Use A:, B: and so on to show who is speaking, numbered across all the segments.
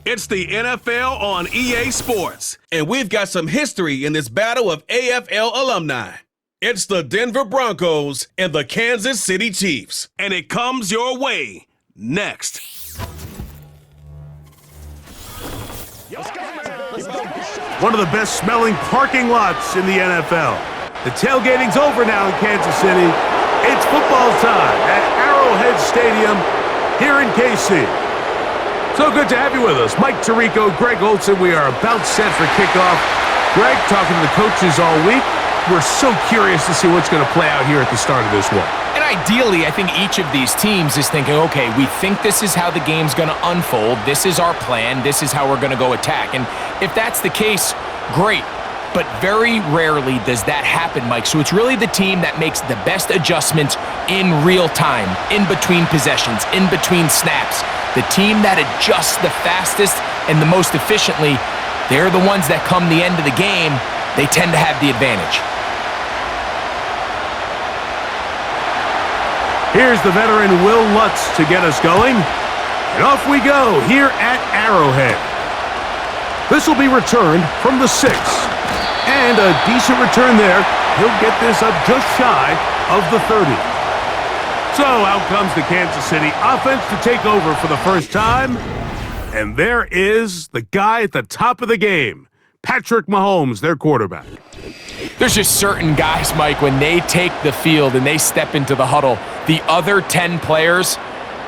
A: It's the NFL on EA Sports, and we've got some history in this battle of AFL alumni. It's the Denver Broncos and the Kansas City Chiefs, and it comes your way next.
B: One of the best smelling parking lots in the NFL. The tailgating's over now in Kansas City. It's football time at Arrowhead Stadium here in KC. So good to have you with us. Mike Tirico, Greg Olson. We are about set for kickoff. Greg, talking to the coaches all week. We're so curious to see what's going to play out here at the start of this one.
C: And ideally, I think each of these teams is thinking, okay, we think this is how the game's going to unfold. This is our plan. This is how we're going to go attack. And if that's the case, great. But very rarely does that happen, Mike. So it's really the team that makes the best adjustments in real time, in between possessions, in between snaps. The team that adjusts the fastest and the most efficiently, they're the ones that come the end of the game, they tend to have the advantage.
B: Here's the veteran Will Lutz to get us going. And off we go here at Arrowhead. This will be returned from the 6. And a decent return there. He'll get this up just shy of the 30. So out comes the Kansas City offense to take over for the first time. And there is the guy at the top of the game, Patrick Mahomes, their quarterback.
C: There's just certain guys, Mike, when they take the field and they step into the huddle, the other 10 players,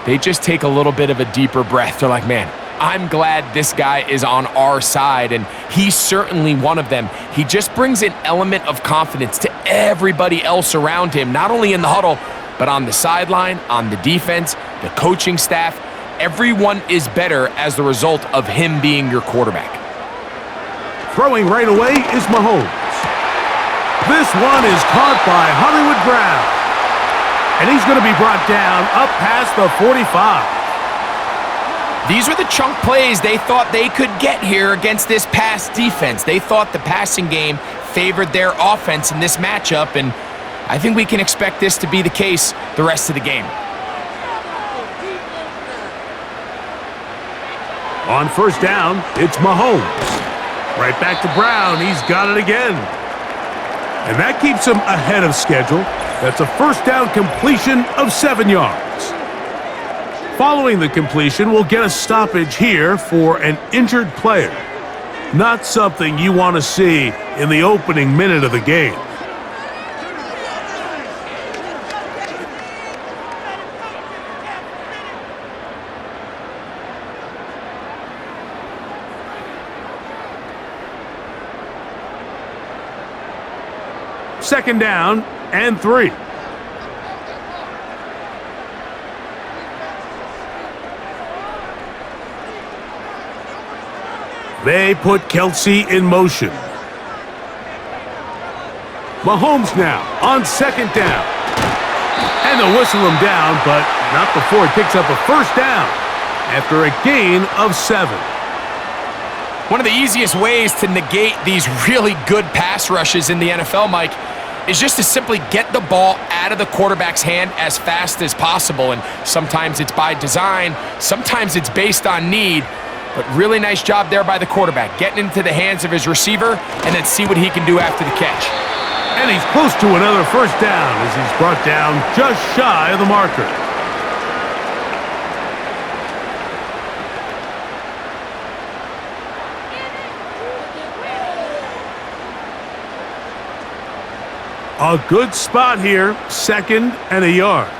C: they just take a little bit of a deeper breath. They're like, man, I'm glad this guy is on our side, and he's certainly one of them. He just brings an element of confidence to everybody else around him, not only in the huddle, but on the sideline, on the defense, the coaching staff. Everyone is better as the result of him being your quarterback.
B: Throwing right away is Mahomes. This one is caught by Hollywood Brown. And he's going to be brought down up past the 45.
C: These are the chunk plays they thought they could get here against this pass defense. They thought the passing game favored their offense in this matchup, and I think we can expect this to be the case the rest of the game.
B: On first down, it's Mahomes. Right back to Brown. He's got it again. And that keeps him ahead of schedule. That's a first down completion of 7 yards. Following the completion, we'll get a stoppage here for an injured player. Not something you want to see in the opening minute of the game. Second down and 3. They put Kelsey in motion. Mahomes now on second down. And they'll whistle him down, but not before he picks up a first down after a gain of 7.
C: One of the easiest ways to negate these really good pass rushes in the NFL, Mike, is just to simply get the ball out of the quarterback's hand as fast as possible. And sometimes it's by design, sometimes it's based on need. But really nice job there by the quarterback, getting into the hands of his receiver, and then see what he can do after the catch.
B: And he's close to another first down as he's brought down just shy of the marker. A good spot here, 2nd and a yard.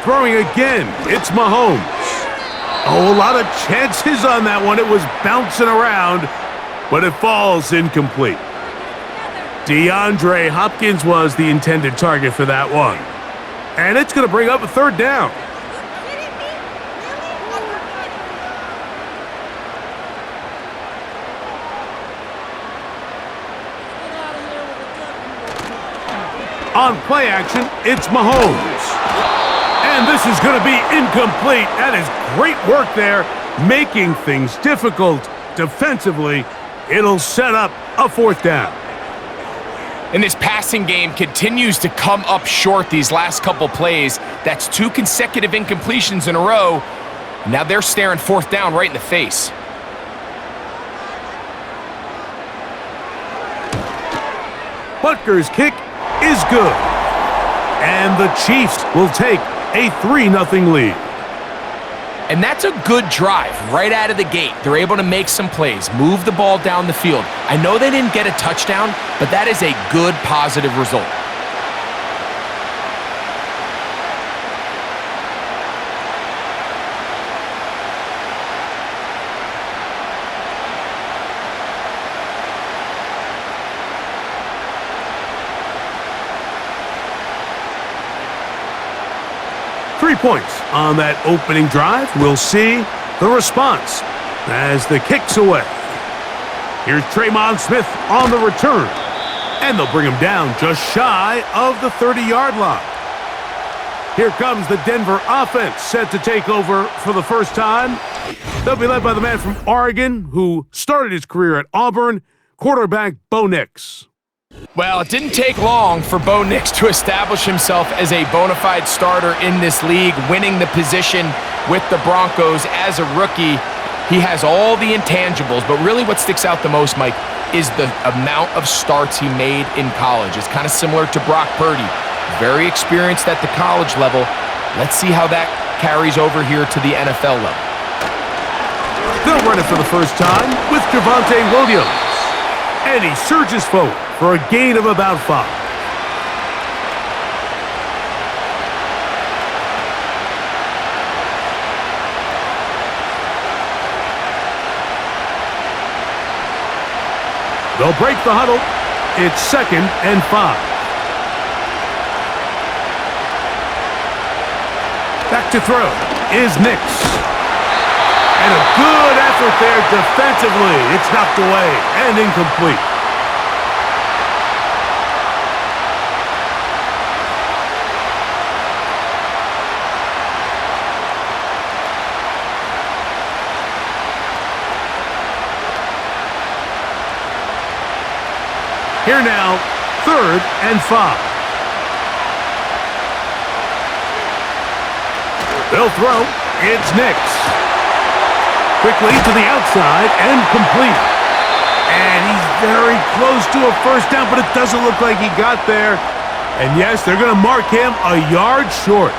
B: Throwing again, it's Mahomes. Oh, a lot of chances on that one. It was bouncing around, but it falls incomplete. DeAndre Hopkins was the intended target for that one. And it's going to bring up a 3rd down. On play action, it's Mahomes. And this is going to be incomplete. That is great work there, making things difficult defensively. It'll set up a 4th down.
C: And this passing game continues to come up short these last couple plays. That's 2 consecutive incompletions in a row. Now they're staring 4th down right in the face.
B: Butker's kick is good. And the Chiefs will take a 3-0 lead.
C: And that's a good drive right out of the gate. They're able to make some plays, move the ball down the field. I know they didn't get a touchdown, but that is a good, positive result.
B: Points on that opening drive. We'll see the response as the kick's away. Here's Traymon Smith on the return, and they'll bring him down just shy of the 30-yard line. Here comes the Denver offense set to take over for the first time. They'll be led by the man from Oregon who started his career at Auburn, quarterback Bo Nix.
C: Well, it didn't take long for Bo Nix to establish himself as a bona fide starter in this league, winning the position with the Broncos as a rookie. He has all the intangibles, but really what sticks out the most, Mike, is the amount of starts he made in college. It's kind of similar to Brock Purdy. Very experienced at the college level. Let's see how that carries over here to the NFL level.
B: They'll run it for the first time with Javonte Williams. And he surges forward for a gain of about 5. They'll break the huddle. It's 2nd and 5. Back to throw is Nix. And a good effort there defensively. It's knocked away and incomplete. Here now, 3rd and 5. They'll throw. It's Nix. Quickly to the outside and complete. And he's very close to a first down, but it doesn't look like he got there. And yes, they're going to mark him a yard short.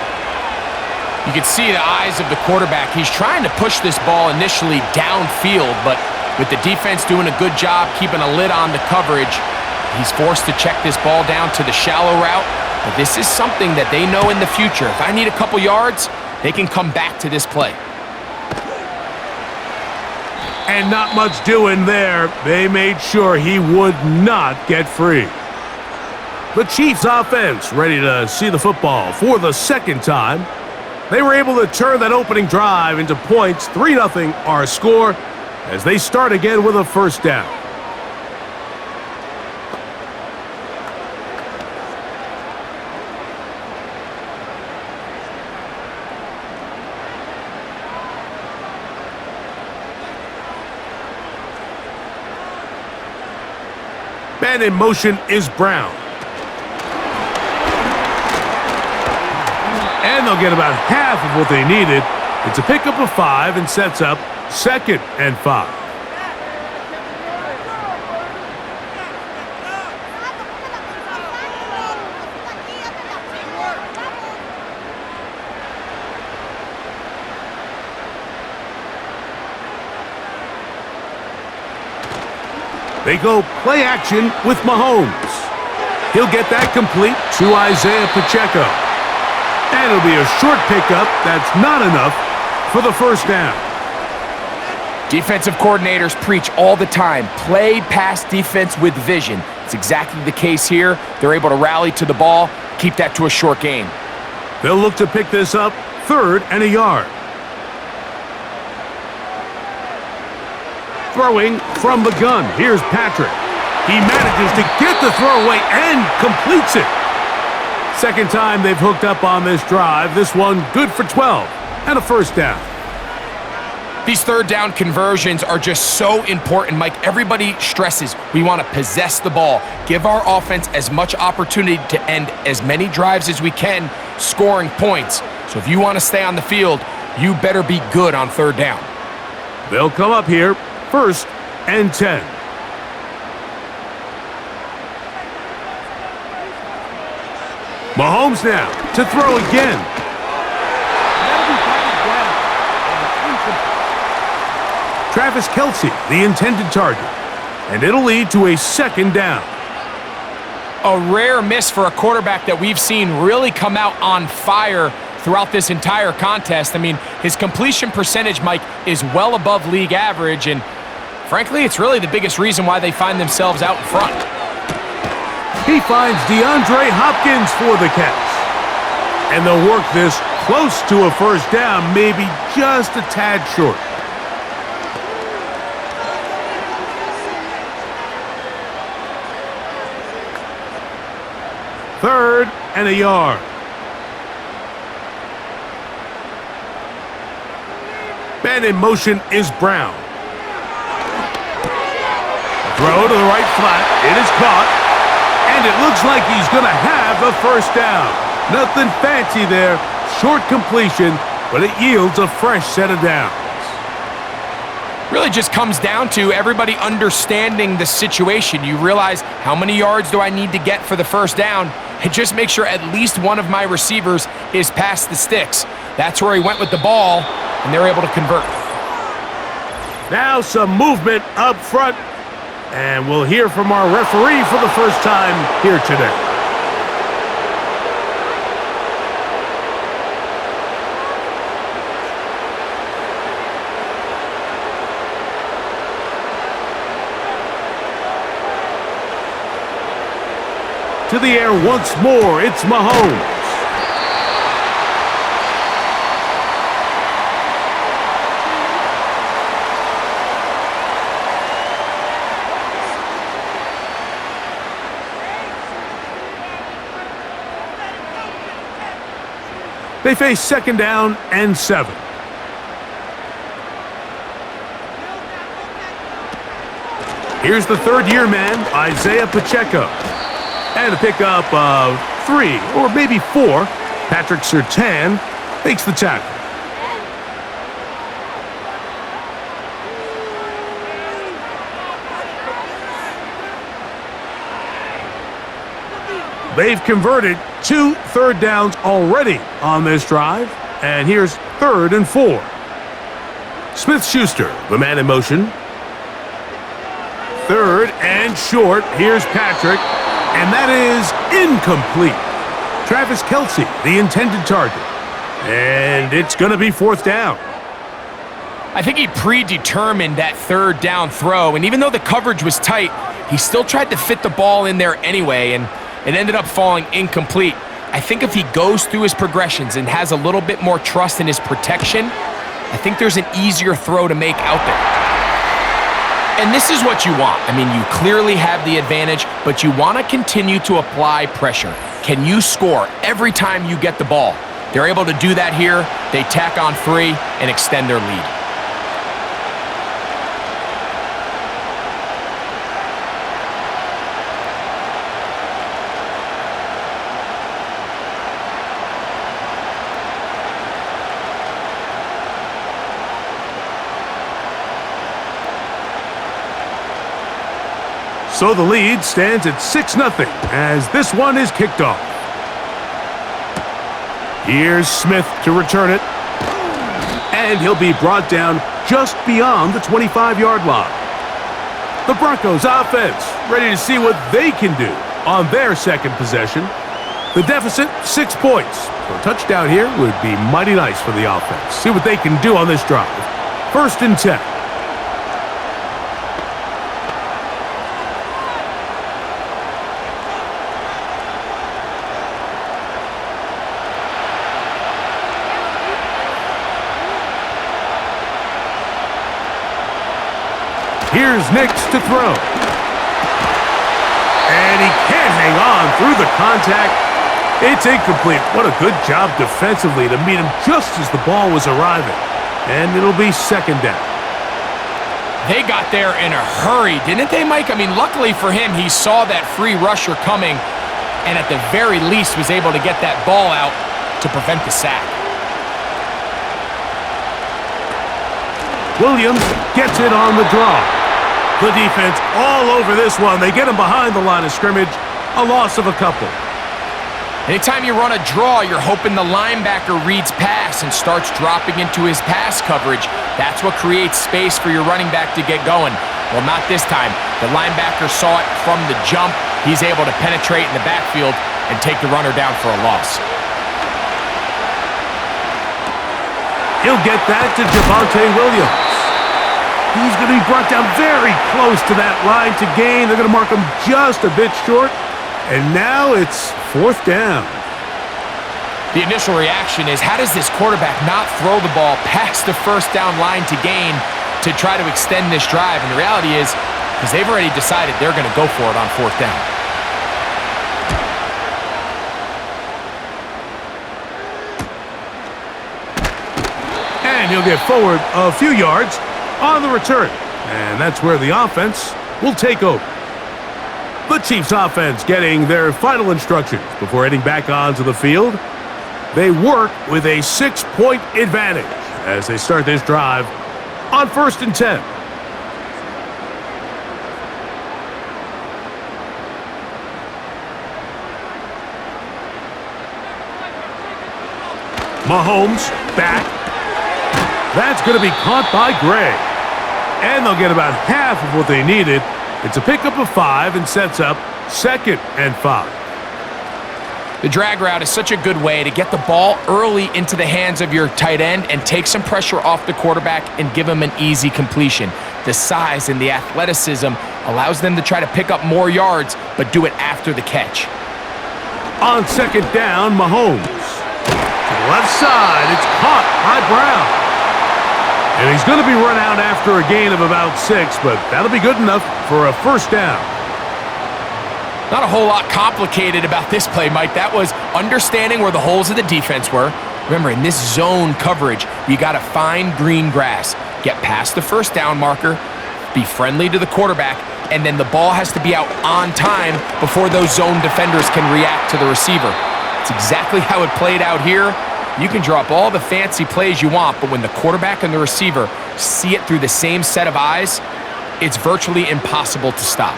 C: You can see the eyes of the quarterback. He's trying to push this ball initially downfield, but with the defense doing a good job keeping a lid on the coverage, he's forced to check this ball down to the shallow route. But this is something that they know in the future. If I need a couple yards, they can come back to this play.
B: And not much doing there. They made sure he would not get free. The Chiefs offense ready to see the football for the 2nd time. They were able to turn that opening drive into points. 3-0 our score as they start again with a first down. Man in motion is Brown. And they'll get about half of what they needed. It's a pickup of 5 and sets up 2nd and 5. They go play action with Mahomes. He'll get that complete to Isaiah Pacheco. And it'll be a short pickup that's not enough for the first down.
C: Defensive coordinators preach all the time, play pass defense with vision. It's exactly the case here. They're able to rally to the ball, keep that to a short gain.
B: They'll look to pick this up 3rd and a yard. Throwing from the gun. Here's Patrick. He manages to get the throw away and completes it. 2nd time they've hooked up on this drive. This one good for 12 and a first down.
C: These third down conversions are just so important, Mike. Everybody stresses we want to possess the ball, give our offense as much opportunity to end as many drives as we can, scoring points. So if you want to stay on the field, you better be good on third down.
B: They'll come up here, 1st and 10. Mahomes now to throw again. Travis Kelce, the intended target. And it'll lead to a 2nd down.
C: A rare miss for a quarterback that we've seen really come out on fire throughout this entire contest. I mean, his completion percentage, Mike, is well above league average, and frankly, it's really the biggest reason why they find themselves out in front.
B: He finds DeAndre Hopkins for the catch. And they'll work this close to a 1st down, maybe just a tad short. Third and a yard. Man in motion is Brown. Throw to the right flat. It is caught. And it looks like he's going to have a 1st down. Nothing fancy there. Short completion, but it yields a fresh set of downs.
C: Really just comes down to everybody understanding the situation. You realize how many yards do I need to get for the 1st down, and just make sure at least one of my receivers is past the sticks. That's where he went with the ball, and they're able to convert.
B: Now some movement up front, and we'll hear from our referee for the first time here today. To the air once more, it's Mahomes. They face 2nd down and 7. Here's the 3rd-year man, Isaiah Pacheco. And a pickup of 3, or maybe 4. Patrick Surtain makes the tackle. They've converted 2 third downs already on this drive. And here's 3rd and 4. Smith-Schuster, the man in motion. 3rd and short. Here's Patrick. And that is incomplete. Travis Kelce, the intended target. And it's going to be 4th down.
C: I think he predetermined that 3rd down throw, and even though the coverage was tight, he still tried to fit the ball in there anyway, and it ended up falling incomplete. I think if he goes through his progressions and has a little bit more trust in his protection, I think there's an easier throw to make out there. And this is what you want. I mean, you clearly have the advantage, but you want to continue to apply pressure. Can you score every time you get the ball? They're able to do that here. They tack on 3 and extend their lead.
B: So the lead stands at 6-0 as this one is kicked off. Here's Smith to return it. And he'll be brought down just beyond the 25-yard line. The Broncos offense ready to see what they can do on their 2nd possession. The deficit, 6 points. So a touchdown here would be mighty nice for the offense. See what they can do on this drive. 1st and 10. Here's Nix to throw. And he can't hang on through the contact. It's incomplete. What a good job defensively to meet him just as the ball was arriving. And it'll be second down.
C: They got there in a hurry, didn't they, Mike? I mean, luckily for him, he saw that free rusher coming and at the very least was able to get that ball out to prevent the sack.
B: Williams gets it on the draw. The defense all over this one. They get him behind the line of scrimmage. A loss of a couple.
C: Anytime you run a draw, you're hoping the linebacker reads pass and starts dropping into his pass coverage. That's what creates space for your running back to get going. Well, not this time. The linebacker saw it from the jump. He's able to penetrate in the backfield and take the runner down for a loss.
B: He'll get that to Javonte Williams. He's going to be brought down very close to that line to gain. They're going to mark him just a bit short. And now it's fourth down.
C: The initial reaction is, how does this quarterback not throw the ball past the first down line to gain to try to extend this drive? And the reality is, because they've already decided they're going to go for it on fourth down.
B: And he'll get forward a few yards on the return. And that's where the offense will take over. The Chiefs offense getting their final instructions before heading back onto the field. They work with a 6-point advantage as they start this drive on 1st and 10. Mahomes back. That's going to be caught by Gray. And they'll get about half of what they needed. It's a pickup of 5 and sets up 2nd and 5.
C: The drag route is such a good way to get the ball early into the hands of your tight end and take some pressure off the quarterback and give him an easy completion. The size and the athleticism allows them to try to pick up more yards, but do it after the catch.
B: On 2nd down, Mahomes. To the left side, it's caught by Brown. And he's going to be run out after a gain of about 6, but that'll be good enough for a first down.
C: Not a whole lot complicated about this play, Mike. That was understanding where the holes of the defense were. Remember, in this zone coverage, you got to find green grass, get past the first down marker, be friendly to the quarterback, and then the ball has to be out on time before those zone defenders can react to the receiver. It's exactly how it played out here. You can drop all the fancy plays you want, but when the quarterback and the receiver see it through the same set of eyes, it's virtually impossible to stop.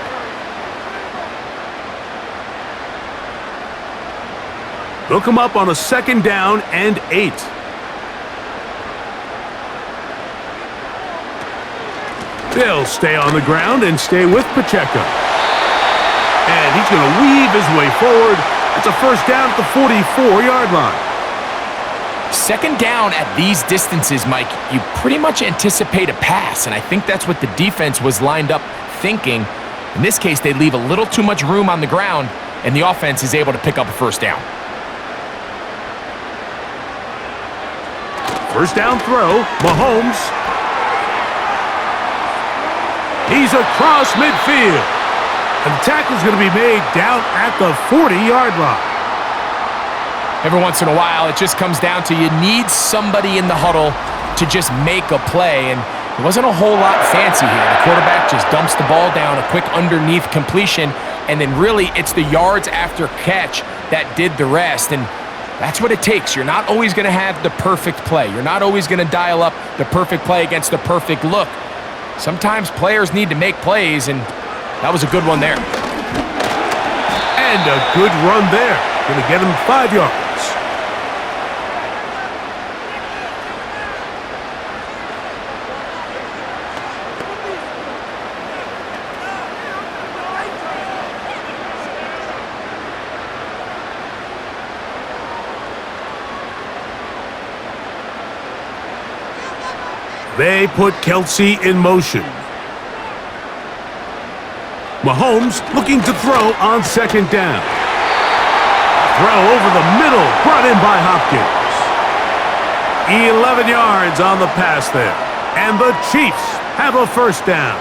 B: They'll come up on a 2nd down and 8. They'll stay on the ground and stay with Pacheco. And he's going to weave his way forward. It's a first down at the 44-yard line.
C: 2nd down at these distances, Mike, you pretty much anticipate a pass, and I think that's what the defense was lined up thinking. In this case, they leave a little too much room on the ground, and the offense is able to pick up a first down.
B: First down throw, Mahomes. He's across midfield. And the tackle's going to be made down at the 40-yard line.
C: Every once in a while, it just comes down to you need somebody in the huddle to just make a play, and it wasn't a whole lot fancy here. The quarterback just dumps the ball down, a quick underneath completion, and then really it's the yards after catch that did the rest, and that's what it takes. You're not always going to have the perfect play. You're not always going to dial up the perfect play against the perfect look. Sometimes players need to make plays, and that was a good one there.
B: And a good run there. Going to get him 5 yards. They put Kelsey in motion. Mahomes looking to throw on 2nd down. Throw over the middle, brought in by Hopkins. 11 yards on the pass there. And the Chiefs have a first down.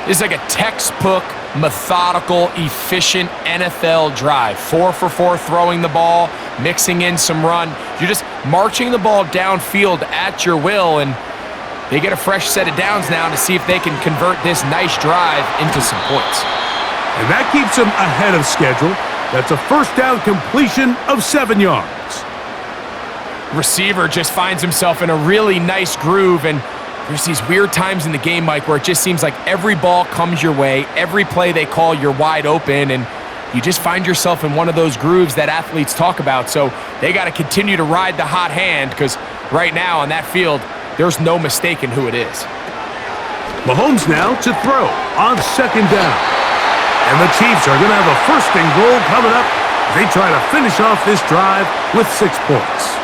C: It's like a textbook methodical, efficient NFL drive. 4 for 4 throwing the ball, mixing in some run. You're just marching the ball downfield at your will, and they get a fresh set of downs now to see if they can convert this nice drive into some points.
B: And that keeps them ahead of schedule. That's a first down completion of 7 yards.
C: Receiver just finds himself in a really nice groove, and there's these weird times in the game, Mike, where it just seems like every ball comes your way, every play they call, you're wide open, and you just find yourself in one of those grooves that athletes talk about. So they got to continue to ride the hot hand, because right now on that field, there's no mistaking who it is.
B: Mahomes now to throw on second down. And the Chiefs are going to have a first and goal coming up as they try to finish off this drive with 6 points.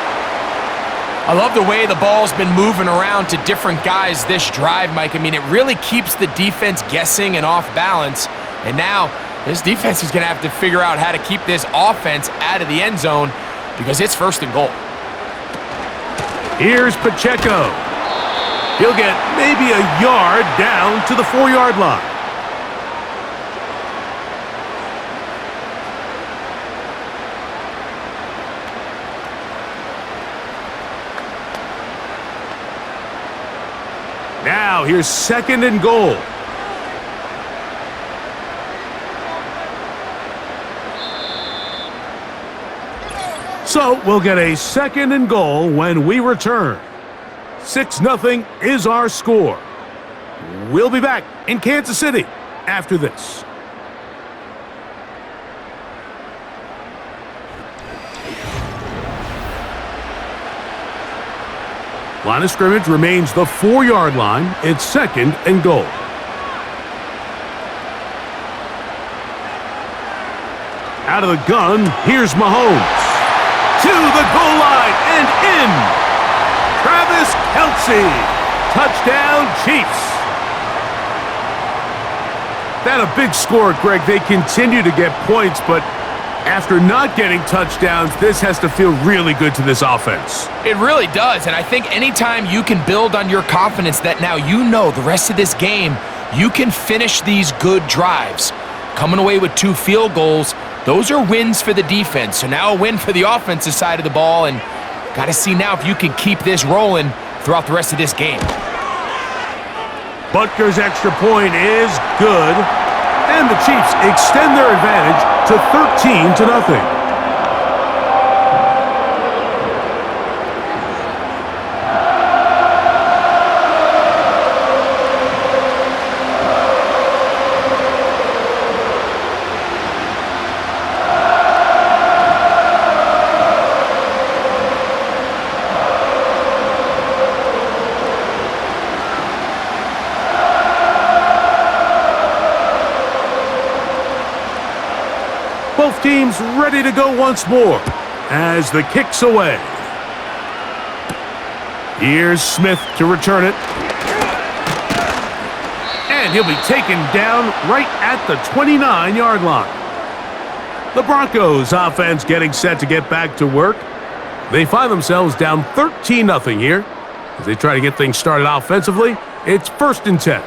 C: I love the way the ball's been moving around to different guys this drive, Mike. I mean, it really keeps the defense guessing and off balance. And now this defense is going to have to figure out how to keep this offense out of the end zone because it's first and goal.
B: Here's Pacheco. He'll get maybe a yard down to the 4-yard line. Now here's second and goal. So we'll get a second and goal when we return. 6-0 is our score. We'll be back in Kansas City after this. Line of scrimmage remains the 4-yard line. It's second and goal. Out of the gun, here's Mahomes. To the goal line and in. Travis Kelce. Touchdown, Chiefs. That a big score, Greg. They continue to get points, but after not getting touchdowns, this has to feel really good to this offense.
C: It really does, and I think anytime you can build on your confidence that now you know the rest of this game, you can finish these good drives. Coming away with 2 field goals, those are wins for the defense. So now a win for the offensive side of the ball, and got to see now if you can keep this rolling throughout the rest of this game.
B: Butker's extra point is good, and the Chiefs extend their advantage to 13-0. Both teams ready to go once more as the kick's away. Here's Smith to return it. And he'll be taken down right at the 29-yard line. The Broncos offense getting set to get back to work. They find themselves down 13-0 here. As they try to get things started offensively, it's 1st and 10.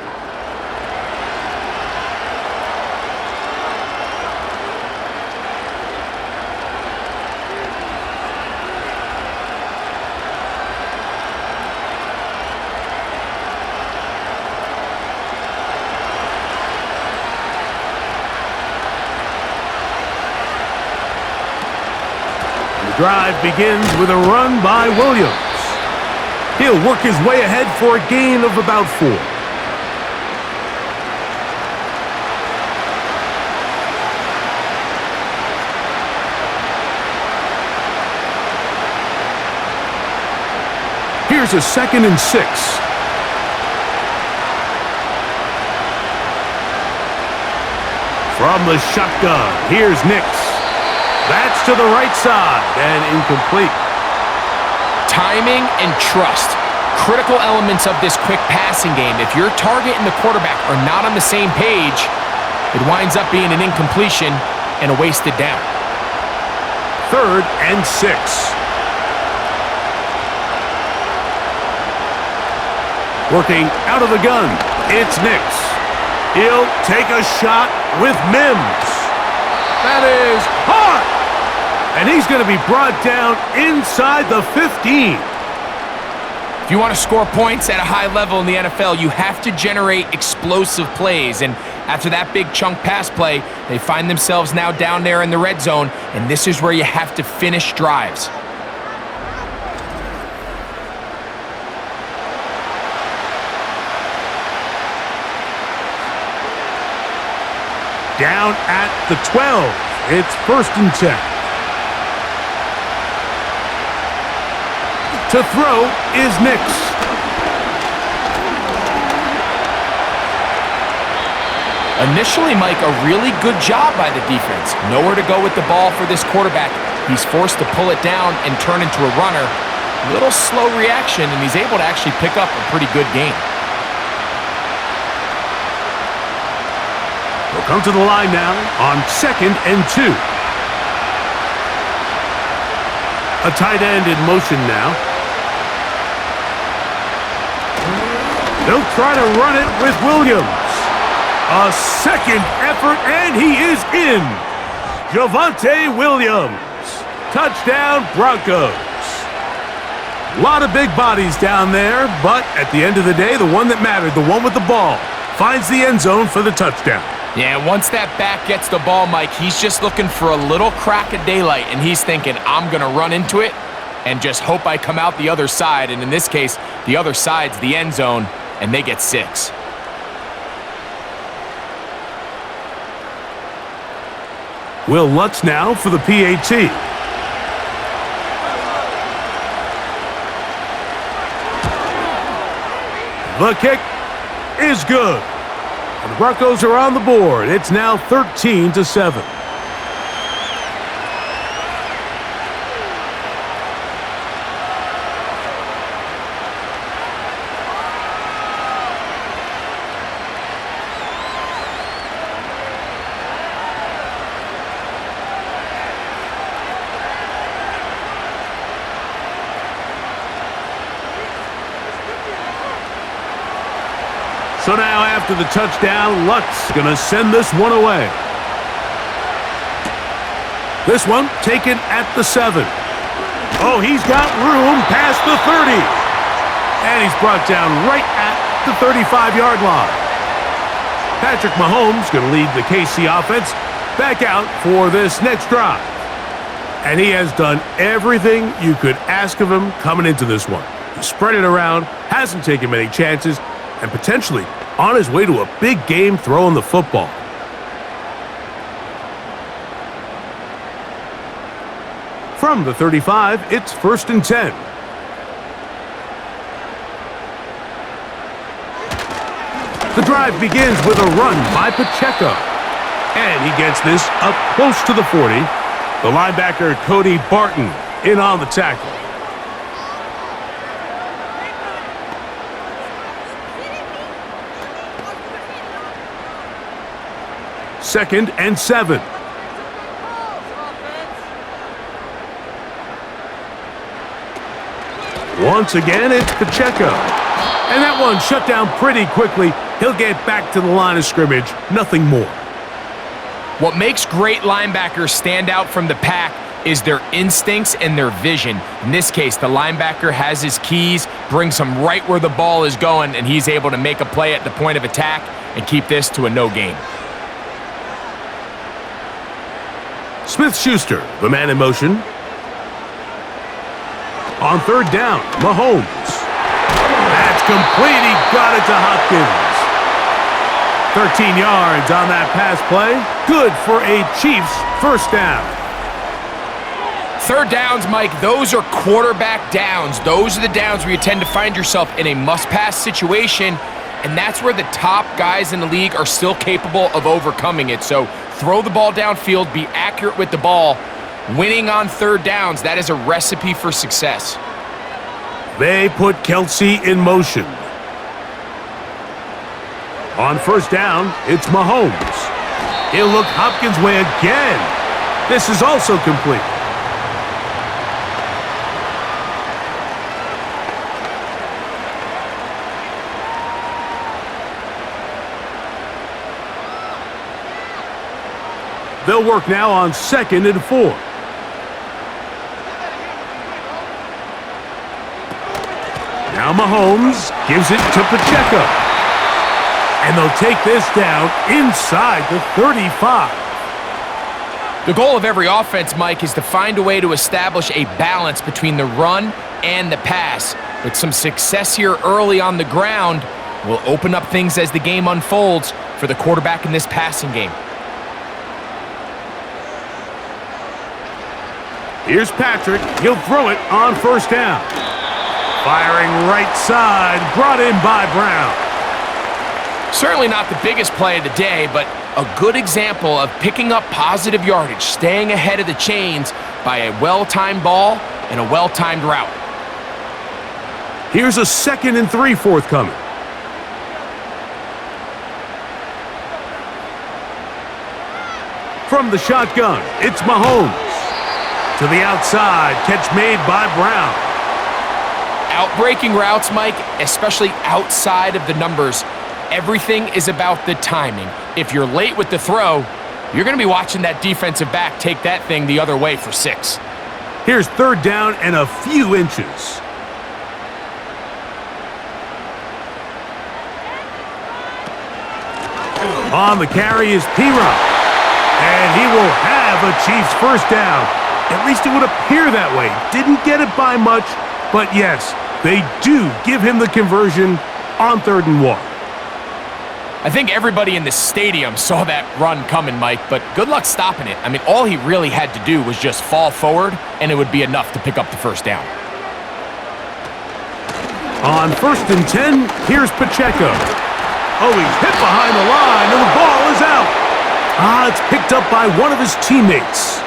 B: Drive begins with a run by Williams. He'll work his way ahead for a gain of about 4. Here's a 2nd and 6. From the shotgun, here's Nix. That's to the right side and incomplete.
C: Timing and trust, critical elements of this quick passing game. If your target and the quarterback are not on the same page, it winds up being an incompletion and a wasted down.
B: 3rd and 6. Working out of the gun, it's Nix. He'll take a shot with Mims. That is hot! And he's going to be brought down inside the 15.
C: If you want to score points at a high level in the NFL, you have to generate explosive plays. And after that big chunk pass play, they find themselves now down there in the red zone, and this is where you have to finish drives.
B: Down at the 12. It's 1st and 10. To throw is Nix.
C: Initially, Mike, a really good job by the defense. Nowhere to go with the ball for this quarterback. He's forced to pull it down and turn into a runner. Little slow reaction, and he's able to actually pick up a pretty good game.
B: We'll come to the line now on 2nd and 2. A tight end in motion now. They'll try to run it with Williams. A second effort, and he is in. Javonte Williams. Touchdown, Broncos. A lot of big bodies down there, but at the end of the day, the one that mattered, the one with the ball, finds the end zone for the touchdown.
C: Yeah, once that back gets the ball, Mike, he's just looking for a little crack of daylight, and he's thinking, I'm going to run into it and just hope I come out the other side. And in this case, the other side's the end zone, and they get 6.
B: Will Lutz now for the PAT. The kick is good. And the Broncos are on the board. It's now 13-7. So now after the touchdown, Lutz going to send this one away. This one taken at the 7. Oh, he's got room past the 30. And he's brought down right at the 35-yard line. Patrick Mahomes going to lead the KC offense back out for this next drive. And he has done everything you could ask of him coming into this one. He spread it around, hasn't taken many chances, and potentially on his way to a big game throwing the football. From the 35, it's 1st and 10. The drive begins with a run by Pacheco. And he gets this up close to the 40. The linebacker, Cody Barton, in on the tackle. Second and 7. Once again, it's Pacheco. And that one shut down pretty quickly. He'll get back to the line of scrimmage. Nothing more.
C: What makes great linebackers stand out from the pack is their instincts and their vision. In this case, the linebacker has his keys, brings him right where the ball is going, and he's able to make a play at the point of attack and keep this to a no gain.
B: Smith-Schuster, the man in motion. On 3rd down, Mahomes. That's complete. He got it to Hopkins. 13 yards on that pass play. Good for a Chiefs first down.
C: 3rd downs, Mike, those are quarterback downs. Those are the downs where you tend to find yourself in a must-pass situation, and that's where the top guys in the league are still capable of overcoming it. So throw the ball downfield, be accurate with the ball. Winning on 3rd downs, that is a recipe for success.
B: They put Kelsey in motion. On 1st down, it's Mahomes. He'll look Hopkins' way again. This is also complete. They'll work now on 2nd and 4. Now Mahomes gives it to Pacheco. And they'll take this down inside the 35.
C: The goal of every offense, Mike, is to find a way to establish a balance between the run and the pass. But some success here early on the ground will open up things as the game unfolds for the quarterback in this passing game.
B: Here's Patrick. He'll throw it on 1st down. Firing right side, brought in by Brown.
C: Certainly not the biggest play of the day, but a good example of picking up positive yardage, staying ahead of the chains by a well-timed ball and a well-timed route.
B: Here's a 2nd and 3 forthcoming. From the shotgun, it's Mahomes. To the outside, catch made by Brown.
C: Outbreaking routes, Mike, especially outside of the numbers, everything is about the timing. If you're late with the throw, you're going to be watching that defensive back take that thing the other way for 6.
B: Here's 3rd down and a few inches. On the carry is P-Rock. And he will have a Chiefs 1st down. At least it would appear that way. Didn't get it by much, but yes, they do give him the conversion on 3rd and 1.
C: I think everybody in the stadium saw that run coming, Mike, but good luck stopping it. I mean, all he really had to do was just fall forward, and it would be enough to pick up the 1st down.
B: On 1st and 10, here's Pacheco. Oh, he's hit behind the line, and the ball is out. It's picked up by one of his teammates.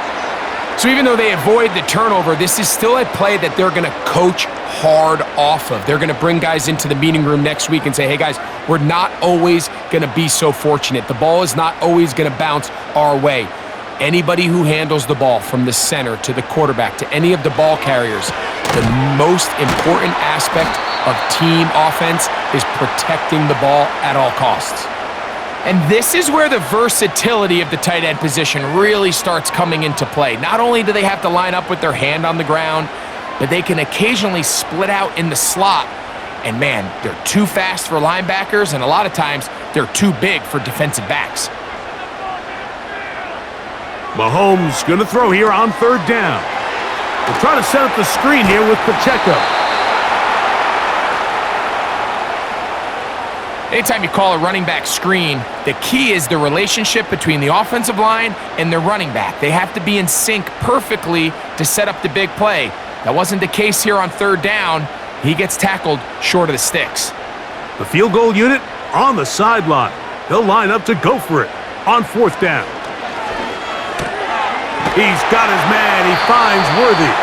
C: So even though they avoid the turnover, this is still a play that they're going to coach hard off of. They're going to bring guys into the meeting room next week and say, hey guys, we're not always going to be so fortunate. The ball is not always going to bounce our way. Anybody who handles the ball from the center to the quarterback to any of the ball carriers, the most important aspect of team offense is protecting the ball at all costs. And this is where the versatility of the tight end position really starts coming into play. Not only do they have to line up with their hand on the ground, but they can occasionally split out in the slot. And man, they're too fast for linebackers, and a lot of times they're too big for defensive backs.
B: Mahomes going to throw here on 3rd down. We'll try to set up the screen here with Pacheco.
C: Anytime you call a running back screen, the key is the relationship between the offensive line and the running back. They have to be in sync perfectly to set up the big play. That wasn't the case here on 3rd down. He gets tackled short of the sticks.
B: The field goal unit on the sideline. They'll line up to go for it on 4th down. He's got his man. He finds Worthy.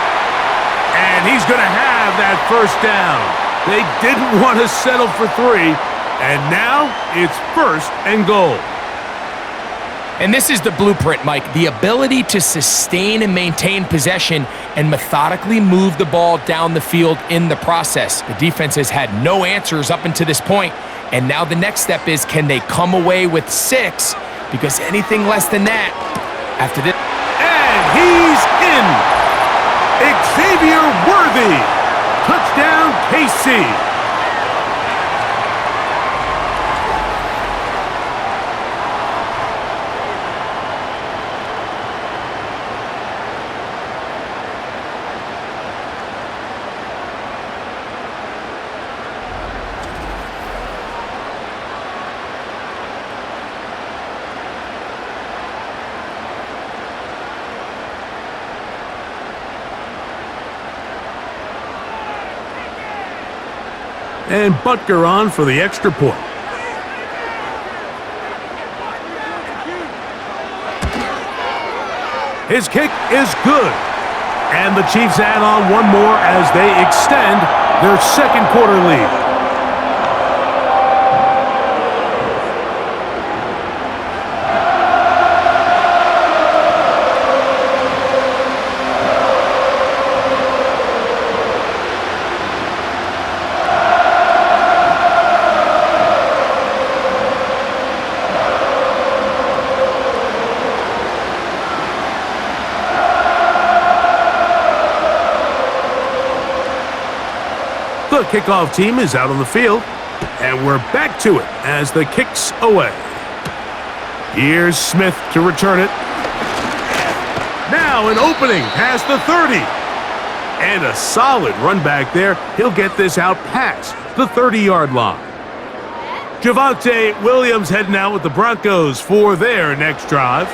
B: And he's going to have that 1st down. They didn't want to settle for 3. And now it's 1st and goal.
C: And this is the blueprint, Mike. The ability to sustain and maintain possession and methodically move the ball down the field in the process. The defense has had no answers up until this point, and now the next step is, can they come away with 6? Because anything less than that, after this...
B: And he's in! Xavier Worthy! Touchdown, KC! And Butker on for the extra point. His kick is good. And the Chiefs add on one more as they extend their 2nd quarter lead. kickoff team is out on the field, and we're back to it as the kick's away. Here's Smith to return it. Now an opening past the 30. And a solid run back there. He'll get this out past the 30-yard line. Javonte Williams heading out with the Broncos for their next drive.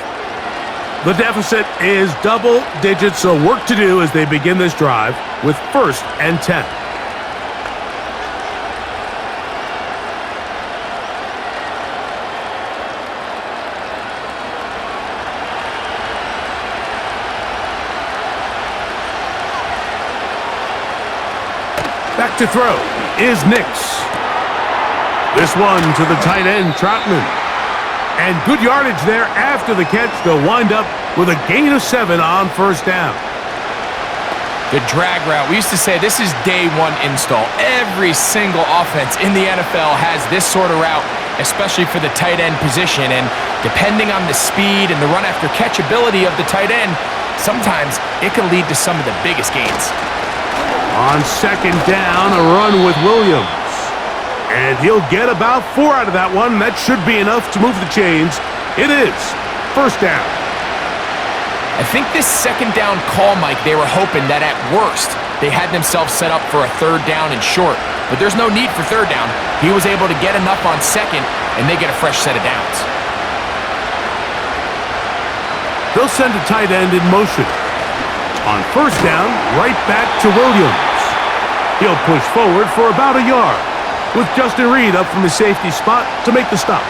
B: The deficit is double digits, so work to do as they begin this drive with 1st and 10. Back to throw is Nix. This one to the tight end, Troutman. And good yardage there after the catch. They'll wind up with a gain of 7 on 1st down.
C: The drag route. We used to say this is day one install. Every single offense in the NFL has this sort of route, especially for the tight end position. And depending on the speed and the run after catch ability of the tight end, sometimes it can lead to some of the biggest gains.
B: On 2nd down, a run with Williams. And he'll get about 4 out of that one. That should be enough to move the chains. It is 1st down.
C: I think this 2nd down call, Mike, they were hoping that at worst they had themselves set up for a 3rd down and short. But there's no need for 3rd down. He was able to get enough on 2nd, and they get a fresh set of downs.
B: They'll send a tight end in motion. On 1st down, right back to Williams. He'll push forward for about a yard, with Justin Reed up from his safety spot to make the stop.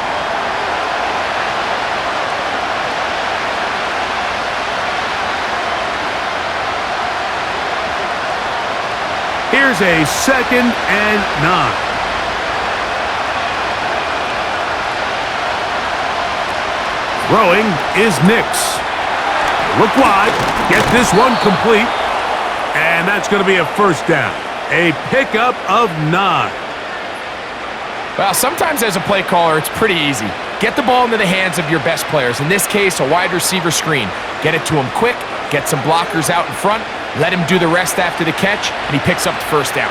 B: Here's a 2nd and 9. Throwing is Nix. Look wide, get this one complete, and that's going to be a 1st down. A pickup of 9.
C: Well, sometimes as a play caller, it's pretty easy. Get the ball into the hands of your best players. In this case, a wide receiver screen. Get it to him quick, get some blockers out in front, let him do the rest after the catch, and he picks up the 1st down.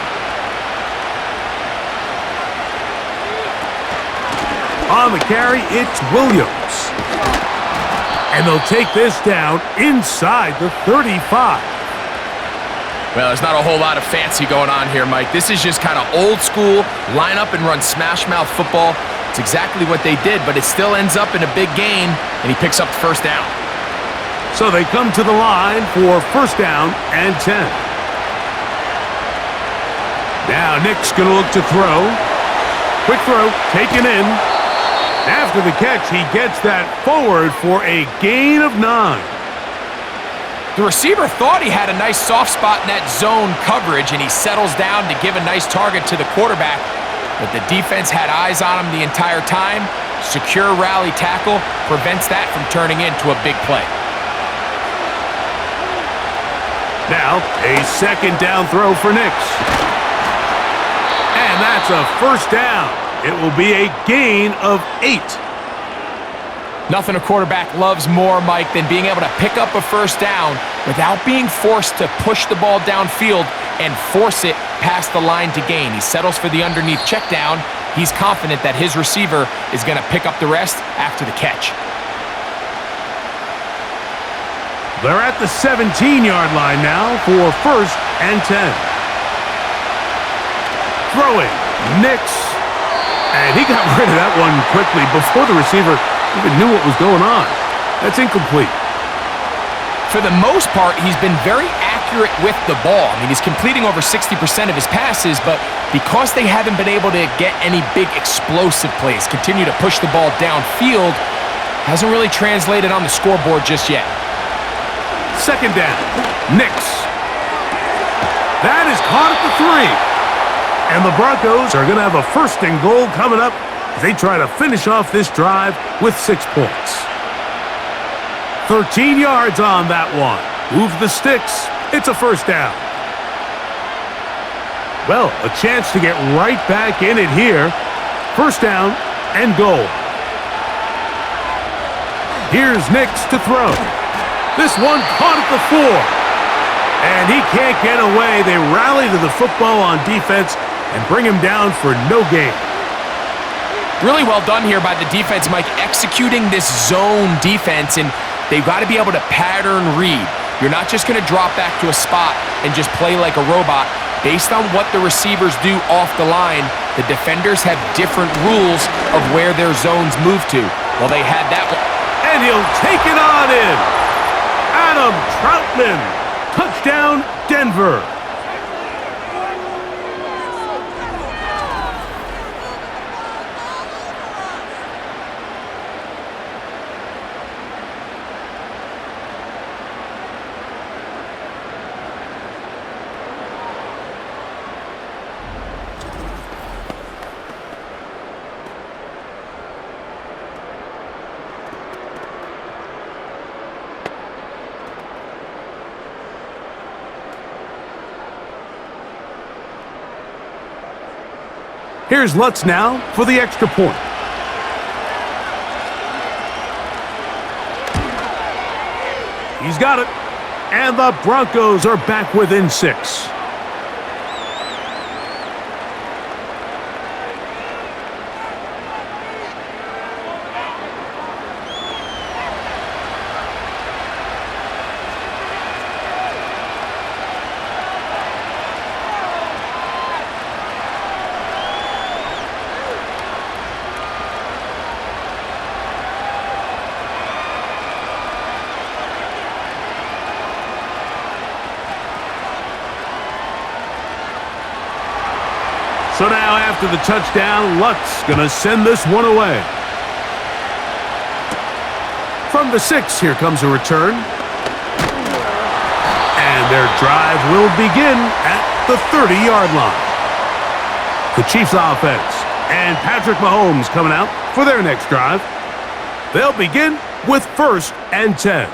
B: On the carry, it's Williams. And they'll take this down inside the 35.
C: Well, there's not a whole lot of fancy going on here, Mike. This is just kind of old school, line up and run smash mouth football. It's exactly what they did, but it still ends up in a big gain, and he picks up the 1st down.
B: So they come to the line for 1st down and 10. Now Nick's going to look to throw. Quick throw, taken in. After the catch, he gets that forward for a gain of 9.
C: The receiver thought he had a nice soft spot in that zone coverage, and he settles down to give a nice target to the quarterback. But the defense had eyes on him the entire time. Secure rally tackle prevents that from turning into a big play.
B: Now, a 2nd down throw for Nix. And that's a 1st down. It will be a gain of 8.
C: Nothing a quarterback loves more, Mike, than being able to pick up a 1st down without being forced to push the ball downfield and force it past the line to gain. He settles for the underneath check down. He's confident that his receiver is going to pick up the rest after the catch.
B: They're at the 17-yard line now for 1st and 10. Throwing, Nix. And he got rid of that one quickly before the receiver even knew what was going on. That's incomplete.
C: For the most part, he's been very accurate with the ball. I mean, he's completing over 60% of his passes, but because they haven't been able to get any big explosive plays, continue to push the ball downfield, hasn't really translated on the scoreboard just yet.
B: 2nd down, Nix. That is caught at the 3. And the Broncos are going to have a 1st and goal coming up as they try to finish off this drive with 6 points. 13 yards on that one. Move the sticks. It's a 1st down. Well, a chance to get right back in it here. 1st down and goal. Here's Nix to throw. This one caught at the 4. And he can't get away. They rally to the football on defense and bring him down for no gain.
C: Really well done here by the defense, Mike, executing this zone defense, and they've got to be able to pattern read. You're not just going to drop back to a spot and just play like a robot. Based on what the receivers do off the line, the defenders have different rules of where their zones move to. Well, they had that one.
B: And he'll take it on in. Adam Troutman. Touchdown, Denver. Here's Lutz now for the extra point. He's got it. And the Broncos are back within 6. So now after the touchdown, Lutz gonna send this one away. From the 6, here comes a return. And their drive will begin at the 30-yard line. The Chiefs offense and Patrick Mahomes coming out for their next drive. They'll begin with 1st and 10.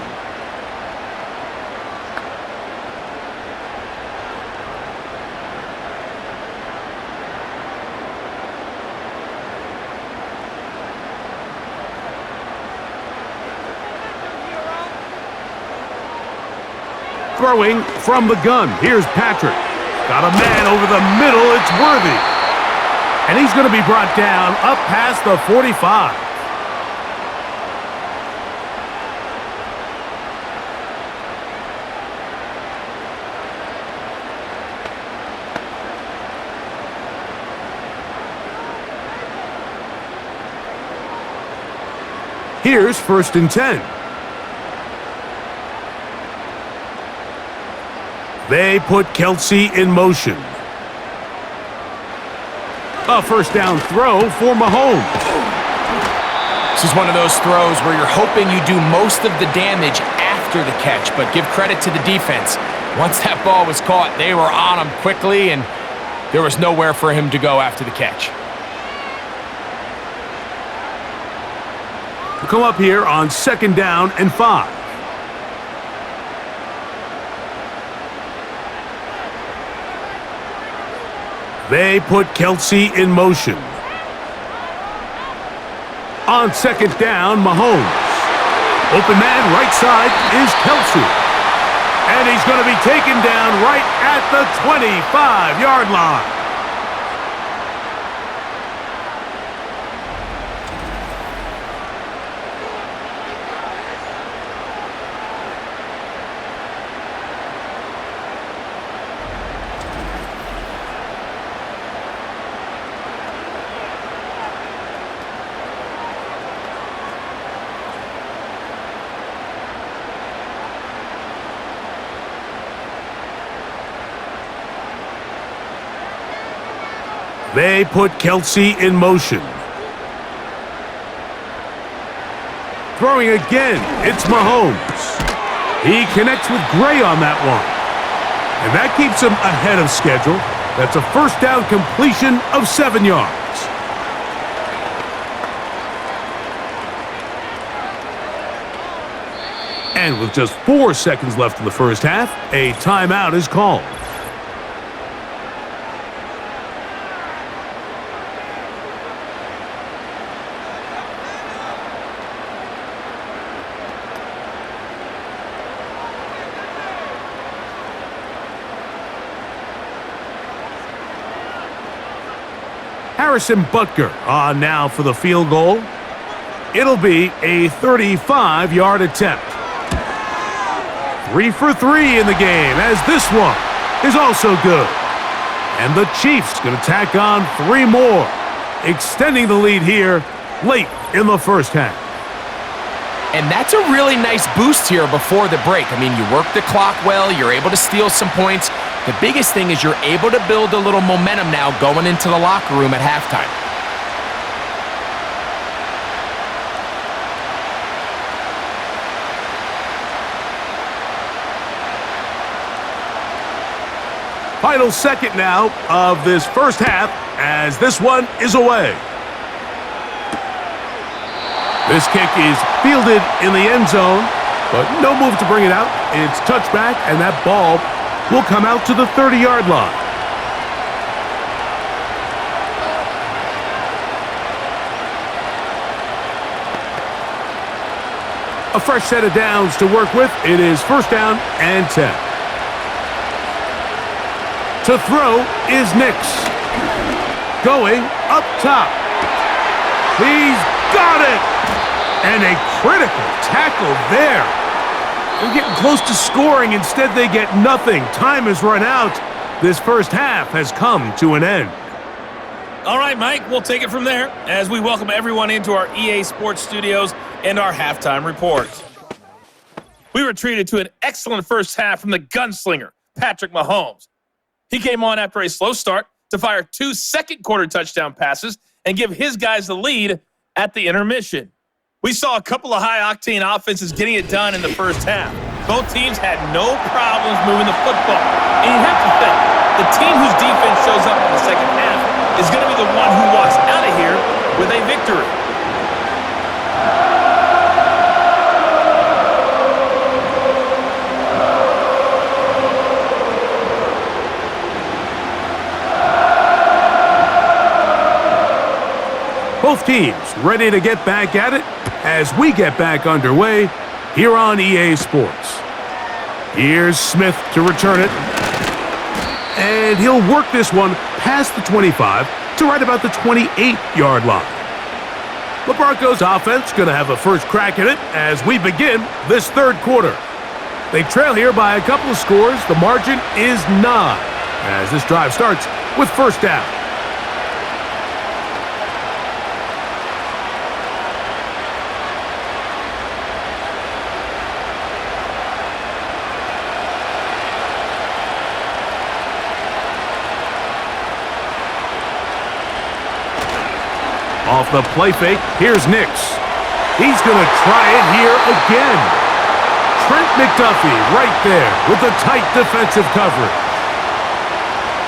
B: Throwing from the gun. Here's Patrick. Got a man over the middle. It's Worthy. And he's going to be brought down up past the 45. Here's 1st and 10. They put Kelsey in motion. A 1st down throw for Mahomes.
C: This is one of those throws where you're hoping you do most of the damage after the catch, but give credit to the defense. Once that ball was caught, they were on him quickly, and there was nowhere for him to go after the catch.
B: We'll come up here on 2nd down and 5. They put Kelsey in motion. On 2nd down, Mahomes. Open man, right side is Kelsey. And he's going to be taken down right at the 25-yard line. They put Kelsey in motion. Throwing again, it's Mahomes. He connects with Gray on that one. And that keeps him ahead of schedule. That's a 1st down completion of 7 yards. And with just 4 seconds left in the 1st half, a timeout is called. Harrison Butker on now for the field goal. It'll be a 35-yard attempt. 3 for 3 in the game, as this one is also good. And the Chiefs going to tack on 3 more, extending the lead here late in the first half.
C: And that's a really nice boost here before the break. I mean, you work the clock well, you're able to steal some points. The biggest thing is you're able to build a little momentum now going into the locker room at halftime.
B: Final second now of this first half as this one is away. This kick is fielded in the end zone, but no move to bring it out. It's touchback, and that ball will come out to the 30-yard line. A fresh set of downs to work with. It is first down and 10. To throw is Nix. Going up top. He's got it! And a critical tackle there. They're getting close to scoring. Instead, they get nothing. Time has run out. This first half has come to an end.
D: All right, Mike, we'll take it from there as we welcome everyone into our EA Sports Studios and our halftime report. We were treated to an excellent first half from the gunslinger, Patrick Mahomes. He came on after a slow start to fire 2 second-quarter touchdown passes and give his guys the lead at the intermission. We saw a couple of high-octane offenses getting it done in the first half. Both teams had no problems moving the football. And you have to think, the team whose defense shows up in the second half is going to be the one who walks out of here with a victory.
B: Both teams ready to get back at it as we get back underway here on EA Sports. Here's Smith to return it. And he'll work this one past the 25 to right about the 28-yard line. The Broncos offense going to have a first crack at it as we begin this third quarter. They trail here by a couple of scores. The margin is 9 as this drive starts with first down. Off the play fake, here's Nix. He's going to try it here again. Trent McDuffie right there with the tight defensive coverage.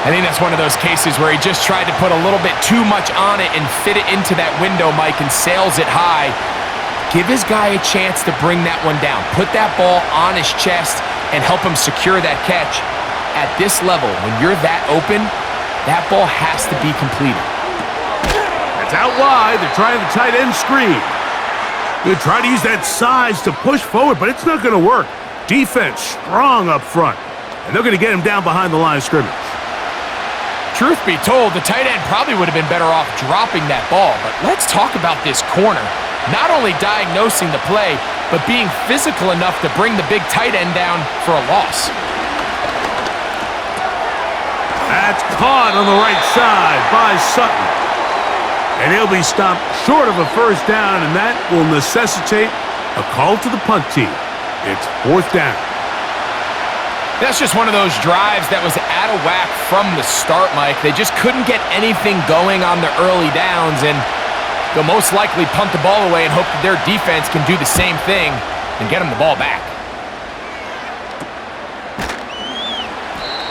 C: I think that's one of those cases where he just tried to put a little bit too much on it and fit it into that window, Mike, and sails it high. Give his guy a chance to bring that one down. Put that ball on his chest and help him secure that catch. At this level, when you're that open, that ball has to be completed.
B: It's out wide. They're trying the tight end screen. They try to use that size to push forward, but it's not going to work. Defense strong up front, and they're going to get him down behind the line of scrimmage.
C: Truth be told, the tight end probably would have been better off dropping that ball, but let's talk about this corner. Not only diagnosing the play, but being physical enough to bring the big tight end down for a loss.
B: That's caught on the right side by Sutton. And he'll be stopped short of a first down, and that will necessitate a call to the punt team. It's fourth down.
C: That's just one of those drives that was out of whack from the start, Mike. They just couldn't get anything going on the early downs, and they'll most likely punt the ball away and hope that their defense can do the same thing and get them the ball back.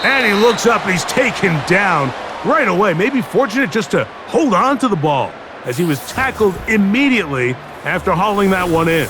B: And he looks up and he's taken down right away. Maybe fortunate just to hold on to the ball as he was tackled immediately after hauling that one in.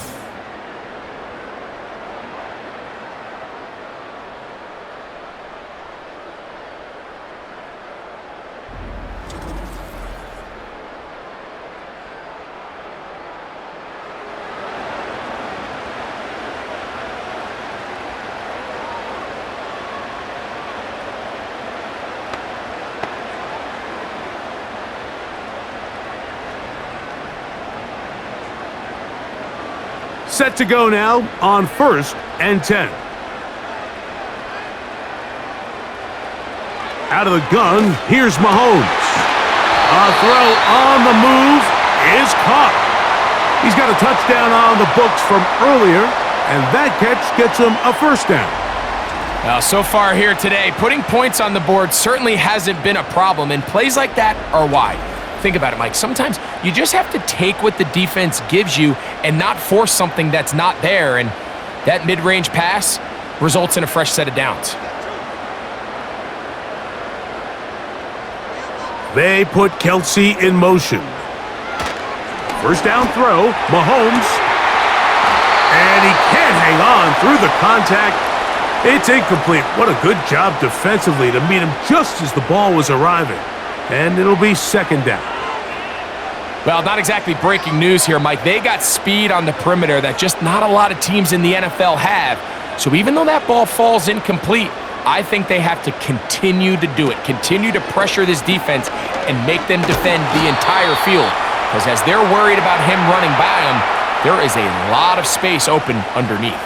B: Set to go now on 1st and 10. Out of the gun, here's Mahomes. A throw on the move is caught. He's got a touchdown on the books from earlier, and that catch gets him a first down.
C: Well, so far here today, putting points on the board certainly hasn't been a problem, and plays like that are why. Think about it, Mike. Sometimes you just have to take what the defense gives you and not force something that's not there, and that mid-range pass results in a fresh set of downs.
B: They put Kelsey in motion. First down throw, Mahomes. And he can't hang on through the contact. It's incomplete. What a good job defensively to meet him just as the ball was arriving. And it'll be second down.
C: Well, not exactly breaking news here, Mike. They got speed on the perimeter that just not a lot of teams in the NFL have. So even though that ball falls incomplete, I think they have to continue to do it, continue to pressure this defense and make them defend the entire field. Because as they're worried about him running by them, there is a lot of space open underneath.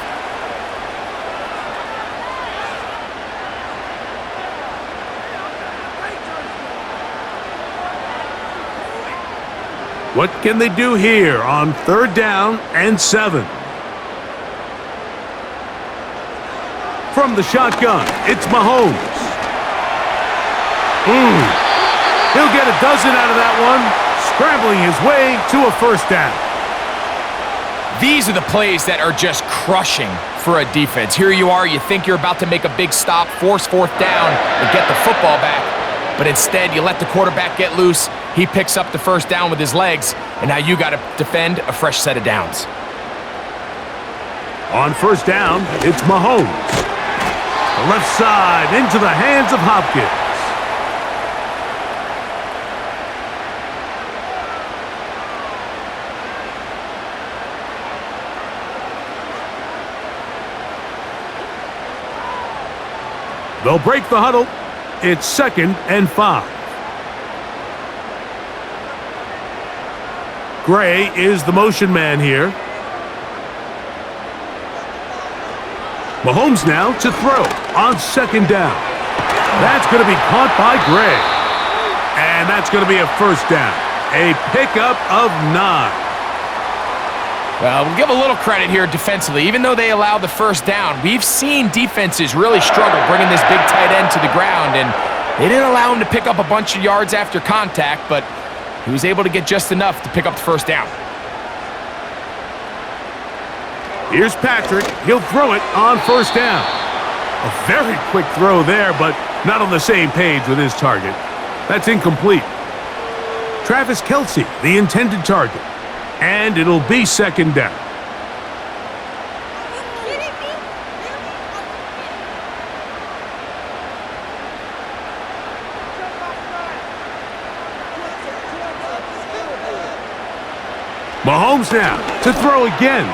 B: What can they do here on 3rd down and 7? From the shotgun, it's Mahomes. He'll get a dozen out of that one, scrambling his way to a first down.
C: These are the plays that are just crushing for a defense. Here you are, you think you're about to make a big stop, force 4th down, and get the football back. But instead, you let the quarterback get loose. He picks up the first down with his legs, and now you got to defend a fresh set of downs.
B: On 1st down, it's Mahomes. The left side into the hands of Hopkins. They'll break the huddle. It's 2nd and 5. Gray is the motion man here. Mahomes now to throw on 2nd down. That's going to be caught by Gray. And that's going to be a first down. A pickup of 9.
C: Well, we'll give a little credit here defensively. Even though they allowed the first down, we've seen defenses really struggle bringing this big tight end to the ground, and they didn't allow him to pick up a bunch of yards after contact, but he was able to get just enough to pick up the first down.
B: Here's Patrick. He'll throw it on 1st down. A very quick throw there, but not on the same page with his target. That's incomplete. Travis Kelsey, the intended target. And it'll be 2nd down. Mahomes now to throw again.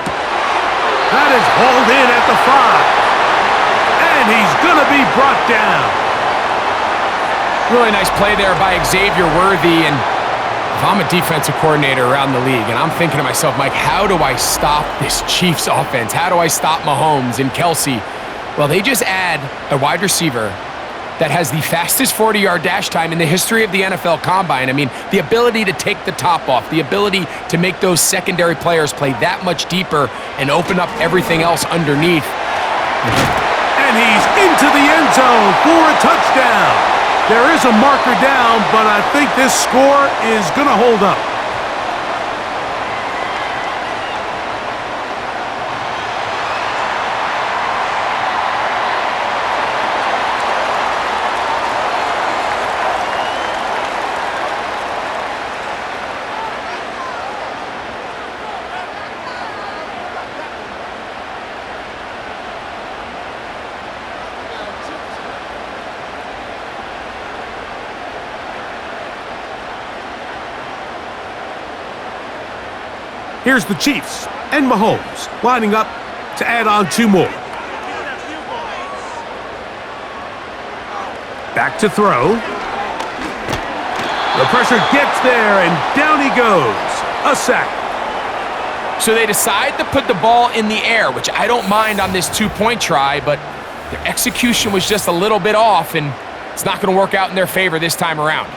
B: That is hauled in at the 5. And he's going to be brought down.
C: Really nice play there by Xavier Worthy. And if I'm a defensive coordinator around the league and I'm thinking to myself, Mike, how do I stop this Chiefs offense? How do I stop Mahomes and Kelsey? Well, they just add a wide receiver that has the fastest 40-yard dash time in the history of the NFL Combine. I mean, the ability to take the top off, the ability to make those secondary players play that much deeper and open up everything else underneath.
B: And he's into the end zone for a touchdown. There is a marker down, but I think this score is going to hold up. Here's the Chiefs and Mahomes lining up to add on 2 more. Back to throw. The pressure gets there, and down he goes. A sack.
C: So they decide to put the ball in the air, which I don't mind on this two-point try, but their execution was just a little bit off, and it's not going to work out in their favor this time around.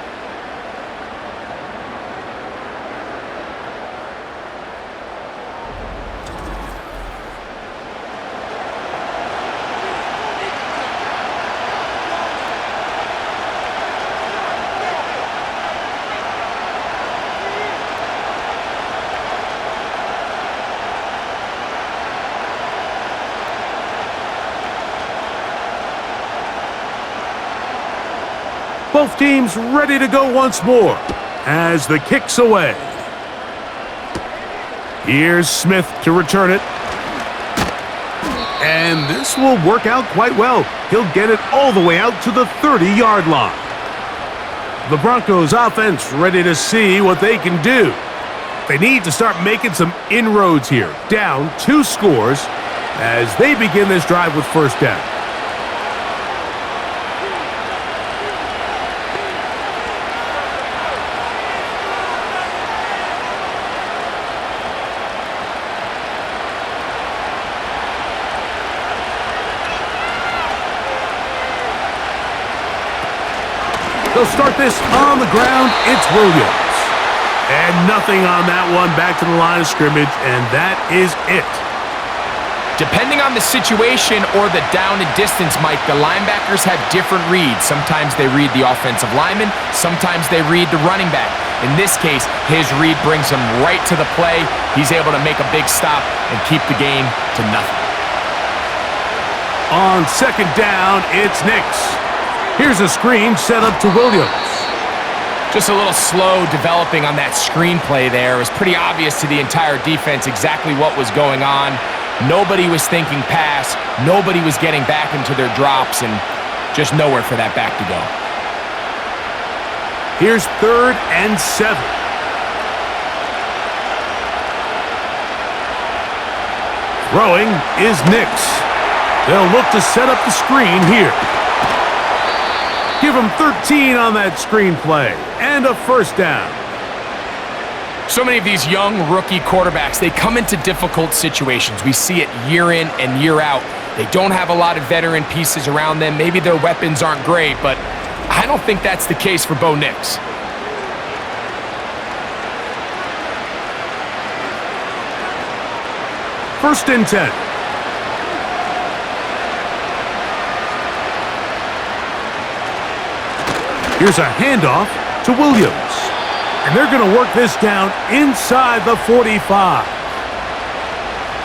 B: Both teams ready to go once more as the kick's away. Here's Smith to return it. And this will work out quite well. He'll get it all the way out to the 30-yard line. The Broncos offense ready to see what they can do. They need to start making some inroads here. Down 2 scores as they begin this drive with first down. They'll start this on the ground. It's Williams. And nothing on that one. Back to the line of scrimmage, and that is it.
C: Depending on the situation or the down and distance, Mike, the linebackers have different reads. Sometimes they read the offensive lineman. Sometimes they read the running back. In this case, his read brings him right to the play. He's able to make a big stop and keep the game to nothing.
B: On second down, it's Nix. Here's a screen set up to Williams.
C: Just a little slow developing on that screenplay there. It was pretty obvious to the entire defense exactly what was going on. Nobody was thinking pass. Nobody was getting back into their drops, and just nowhere for that back to go.
B: Here's 3rd and 7. Throwing is Nix. They'll look to set up the screen here. Give him 13 on that screenplay and a first down.
C: So many of these young rookie quarterbacks, they come into difficult situations. We see it year in and year out. They don't have a lot of veteran pieces around them. Maybe their weapons aren't great, but I don't think that's the case for Bo Nix.
B: First and 10. Here's a handoff to Williams. And they're going to work this down inside the 45.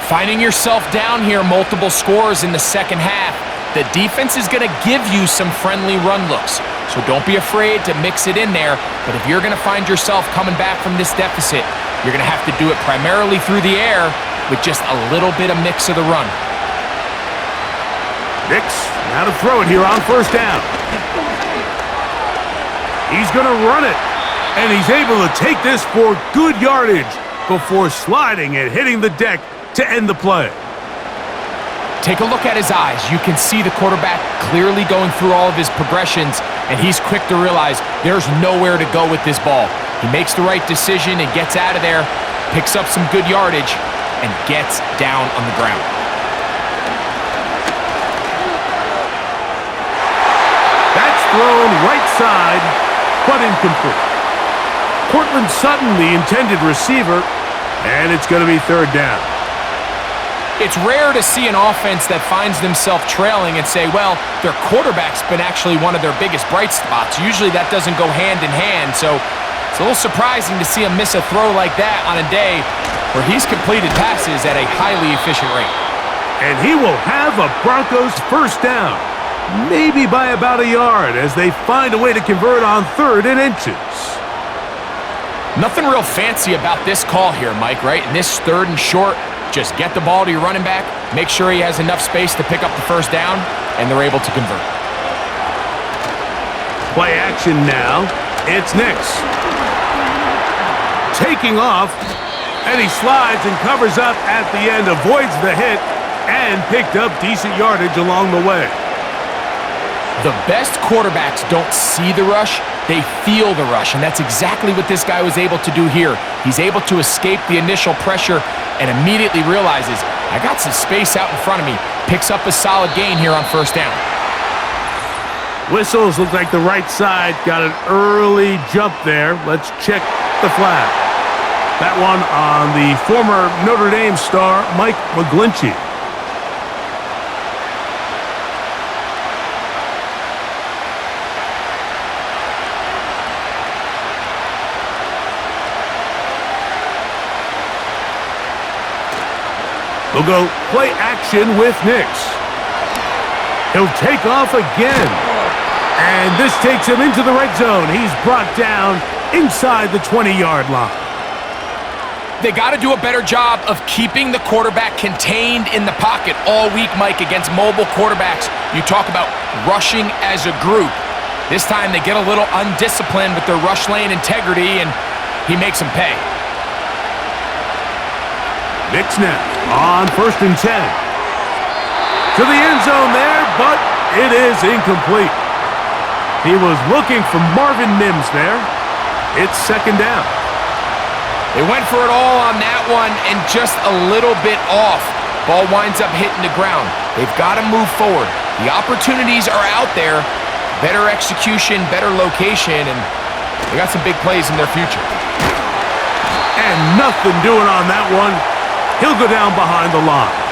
C: Finding yourself down here, multiple scores in the second half. The defense is going to give you some friendly run looks. So don't be afraid to mix it in there. But if you're going to find yourself coming back from this deficit, you're going to have to do it primarily through the air with just a little bit of mix of the run.
B: Nix now to throw it here on first down. He's going to run it, and he's able to take this for good yardage before sliding and hitting the deck to end the play.
C: Take a look at his eyes. You can see the quarterback clearly going through all of his progressions, and he's quick to realize there's nowhere to go with this ball. He makes the right decision and gets out of there, picks up some good yardage, and gets down on the ground.
B: That's thrown right side, but incomplete. Cortland Sutton, the intended receiver, and it's going to be third down.
C: It's rare to see an offense that finds themselves trailing and say, well, their quarterback's been actually one of their biggest bright spots. Usually that doesn't go hand in hand, so it's a little surprising to see him miss a throw like that on a day where he's completed passes at a highly efficient rate.
B: And he will have a Broncos first down, maybe by about a yard, as they find a way to convert on 3rd and inches.
C: Nothing real fancy about this call here, Mike, right? In this 3rd and short, just get the ball to your running back, make sure he has enough space to pick up the first down, and they're able to convert.
B: Play action now. It's Nix. Taking off, and he slides and covers up at the end, avoids the hit, and picked up decent yardage along the way.
C: The best quarterbacks don't see the rush, they feel the rush, and that's exactly what this guy was able to do here. He's able to escape the initial pressure and immediately realizes, I got some space out in front of me, picks up a solid gain here on first down.
B: Whistles look like the right side got an early jump there. Let's check the flag. That one on the former Notre Dame star, Mike McGlinchey. They'll go play action with Nix. He'll take off again. And this takes him into the red zone. He's brought down inside the 20-yard line.
C: They got to do a better job of keeping the quarterback contained in the pocket all week, Mike, against mobile quarterbacks. You talk about rushing as a group. This time they get a little undisciplined with their rush lane integrity, and he makes them pay.
B: Nix now on 1st and 10. To the end zone there, but it is incomplete. He was looking for Marvin Mims there. It's 2nd down.
C: They went for it all on that one and just a little bit off. Ball winds up hitting the ground. They've got to move forward. The opportunities are out there. Better execution, better location, and they got some big plays in their future.
B: And nothing doing on that one. He'll go down behind the line.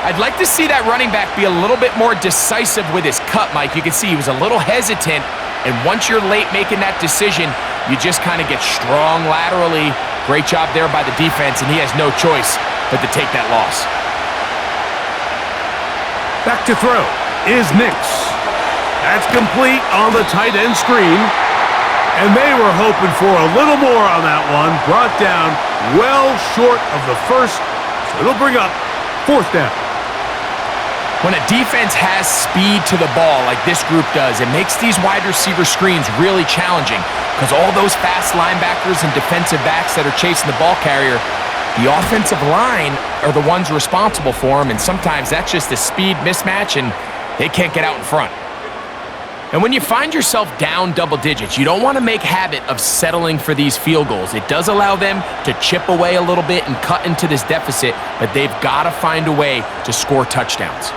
C: I'd like to see that running back be a little bit more decisive with his cut, Mike. You can see he was a little hesitant, and once you're late making that decision, you just kind of get strong laterally. Great job there by the defense, and he has no choice but to take that loss.
B: Back to throw is Nix. That's complete on the tight end screen. And they were hoping for a little more on that one. Brought down well short of the first, so it'll bring up 4th down.
C: When a defense has speed to the ball like this group does, it makes these wide receiver screens really challenging because all those fast linebackers and defensive backs that are chasing the ball carrier, the offensive line are the ones responsible for them, and sometimes that's just a speed mismatch and they can't get out in front. And when you find yourself down double digits, you don't want to make habit of settling for these field goals. It does allow them to chip away a little bit and cut into this deficit, but they've got to find a way to score touchdowns.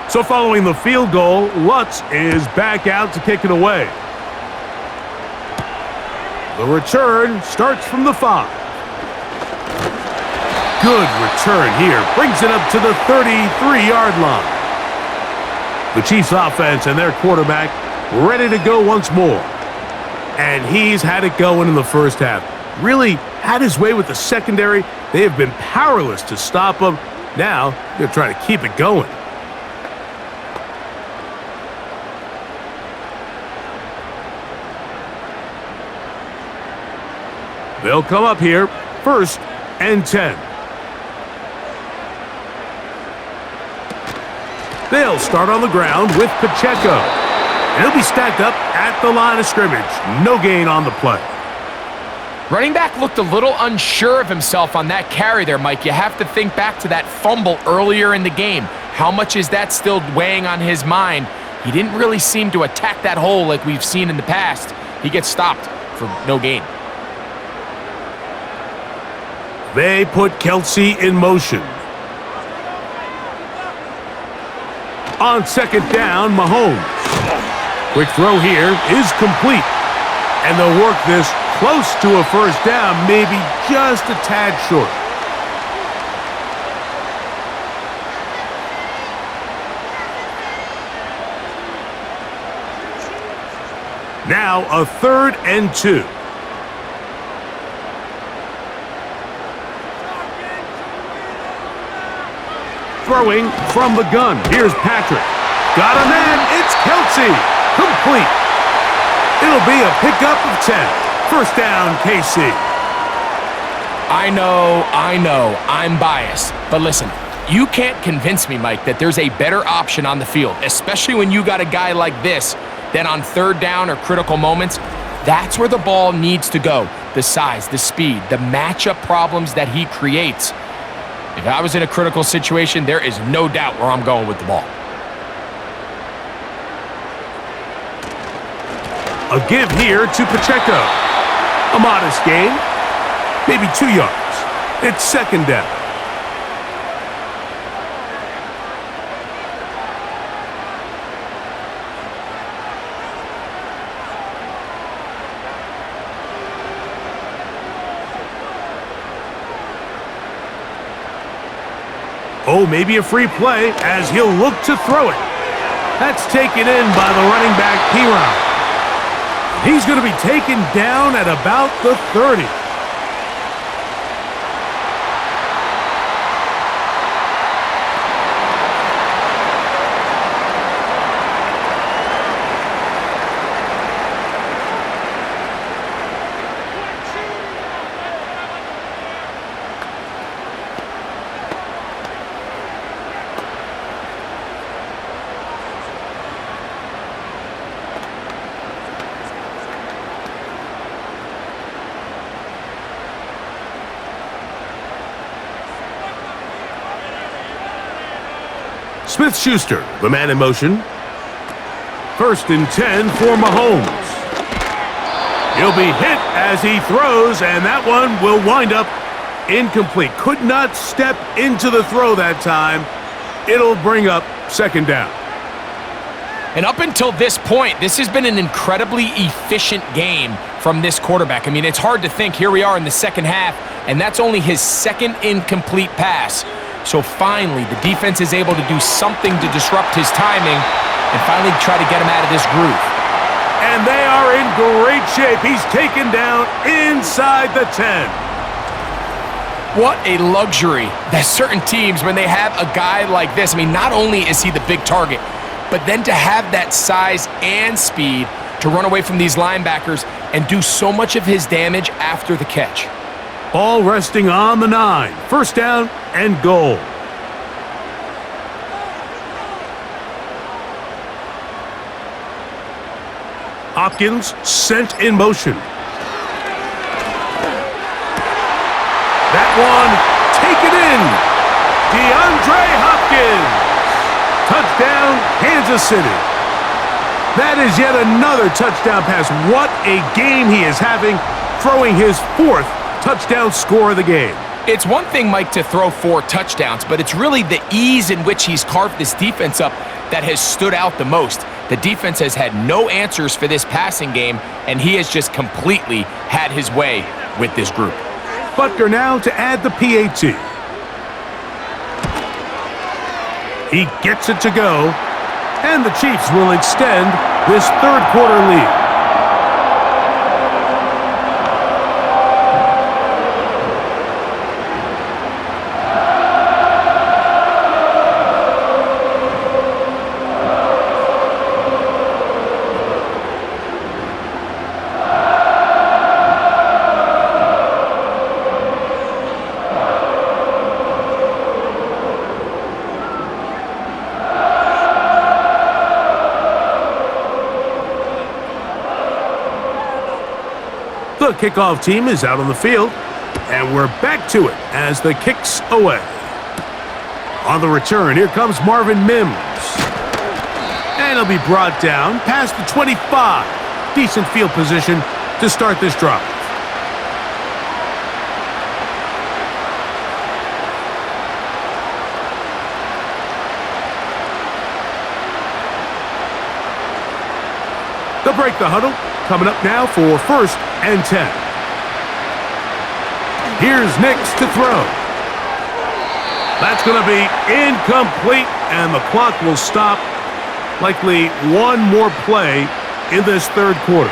B: So following the field goal, Lutz is back out to kick it away. The return starts from the 5. Good return here. Brings it up to the 33-yard line. The Chiefs offense and their quarterback ready to go once more. And he's had it going in the first half. Really had his way with the secondary. They have been powerless to stop him. Now they're trying to keep it going. They'll come up here, 1st and 10. They'll start on the ground with Pacheco. And he'll be stacked up at the line of scrimmage. No gain on the play.
C: Running back looked a little unsure of himself on that carry there, Mike. You have to think back to that fumble earlier in the game. How much is that still weighing on his mind? He didn't really seem to attack that hole like we've seen in the past. He gets stopped for no gain.
B: They put Kelsey in motion. On 2nd down, Mahomes. Quick throw here is complete. And they'll work this close to a 1st down, maybe just a tad short. Now a 3rd and 2. Throwing from the gun. Here's Patrick. Got a man. It's Kelsey. Complete. It'll be a pickup of 10. 1st down, KC.
C: I know, I'm biased. But listen, You can't convince me, Mike, that there's a better option on the field, especially when you got a guy like this, than on third down or critical moments. That's where the ball needs to go. The size, the speed, the matchup problems that he creates. If I was in a critical situation, there is no doubt where I'm going with the ball.
B: A give here to Pacheco. A modest gain, maybe 2 yards. It's second down. Oh, maybe a free play as he'll look to throw it. That's taken in by the running back, Piron. He's going to be taken down at about the 30. Smith-Schuster, the man in motion. 1st and 10 for Mahomes. He'll be hit as he throws, and that one will wind up incomplete. Could not step into the throw that time. It'll bring up second down.
C: And up until this point, this has been an incredibly efficient game from this quarterback. I mean, it's hard to think. Here we are in the second half, and that's only his second incomplete pass. So finally, the defense is able to do something to disrupt his timing and finally try to get him out of this groove.
B: And they are in great shape. He's taken down inside the 10.
C: What a luxury that certain teams, when they have a guy like this, I mean, not only is he the big target, but then to have that size and speed to run away from these linebackers and do so much of his damage after the catch.
B: Ball resting on the 9. First down and goal. Hopkins sent in motion. That one taken in. DeAndre Hopkins. Touchdown, Kansas City. That is yet another touchdown pass. What a game he is having, throwing his 4th touchdown score of the game.
C: It's one thing, Mike, to throw 4 touchdowns, but it's really the ease in which he's carved this defense up that has stood out the most. The defense has had no answers for this passing game, and he has just completely had his way with this group.
B: Butker now to add the PAT. He gets it to go, and the Chiefs will extend this third quarter lead. The kickoff team is out on the field, and we're back to it as the kick's away. On the return, here comes Marvin Mims. And he'll be brought down past the 25. Decent field position to start this drive. They'll break the huddle. Coming up now for 1st and 10. Here's Nix to throw. That's going to be incomplete, and the clock will stop. Likely one more play in this third quarter.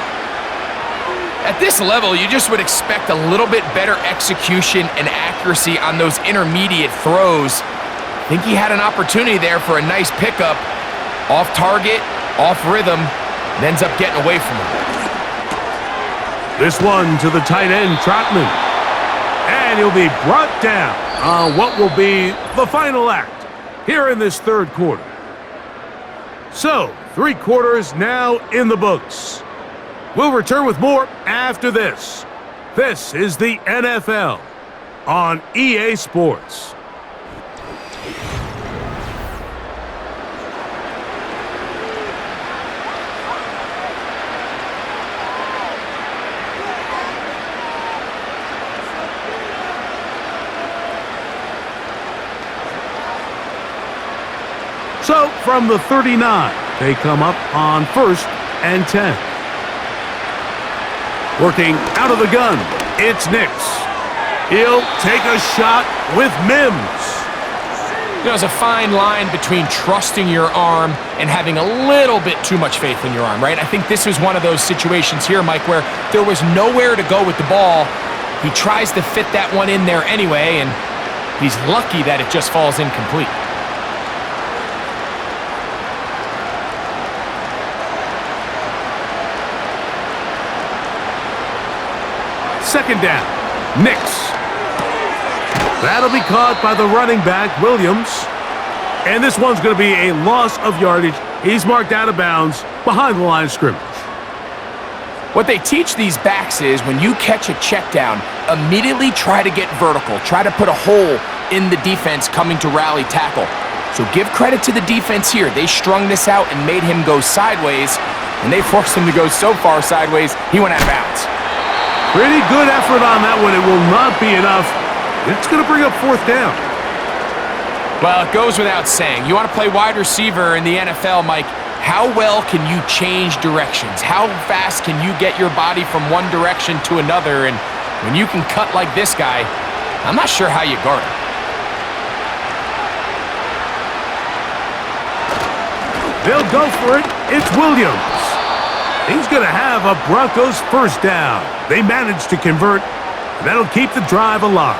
C: At this level, you just would expect a little bit better execution and accuracy on those intermediate throws. I think he had an opportunity there for a nice pickup. Off target, off rhythm, and ends up getting away from him.
B: This one to the tight end, Trotman. And he'll be brought down on what will be the final act here in this third quarter. So, 3 quarters now in the books. We'll return with more after this. This is the NFL on EA Sports. So, from the 39, they come up on 1st and 10. Working out of the gun, it's Nix. He'll take a shot with Mims.
C: There's a fine line between trusting your arm and having a little bit too much faith in your arm, right? I think this was one of those situations here, Mike, where there was nowhere to go with the ball. He tries to fit that one in there anyway, and he's lucky that it just falls incomplete.
B: Second down, Nix. That'll be caught by the running back, Williams. And this one's going to be a loss of yardage. He's marked out of bounds behind the line of scrimmage.
C: What they teach these backs is when you catch a check down, immediately try to get vertical. Try to put a hole in the defense coming to rally tackle. So give credit to the defense here. They strung this out and made him go sideways, and they forced him to go so far sideways, he went out of bounds.
B: Pretty good effort on that one. It will not be enough. It's going to bring up 4th down.
C: Well, it goes without saying. You want to play wide receiver in the NFL, Mike, how well can you change directions? How fast can you get your body from one direction to another? And when you can cut like this guy, I'm not sure how you guard him.
B: They'll go for it. It's Williams. He's going to have a Broncos first down. They managed to convert, and that'll keep the drive alive.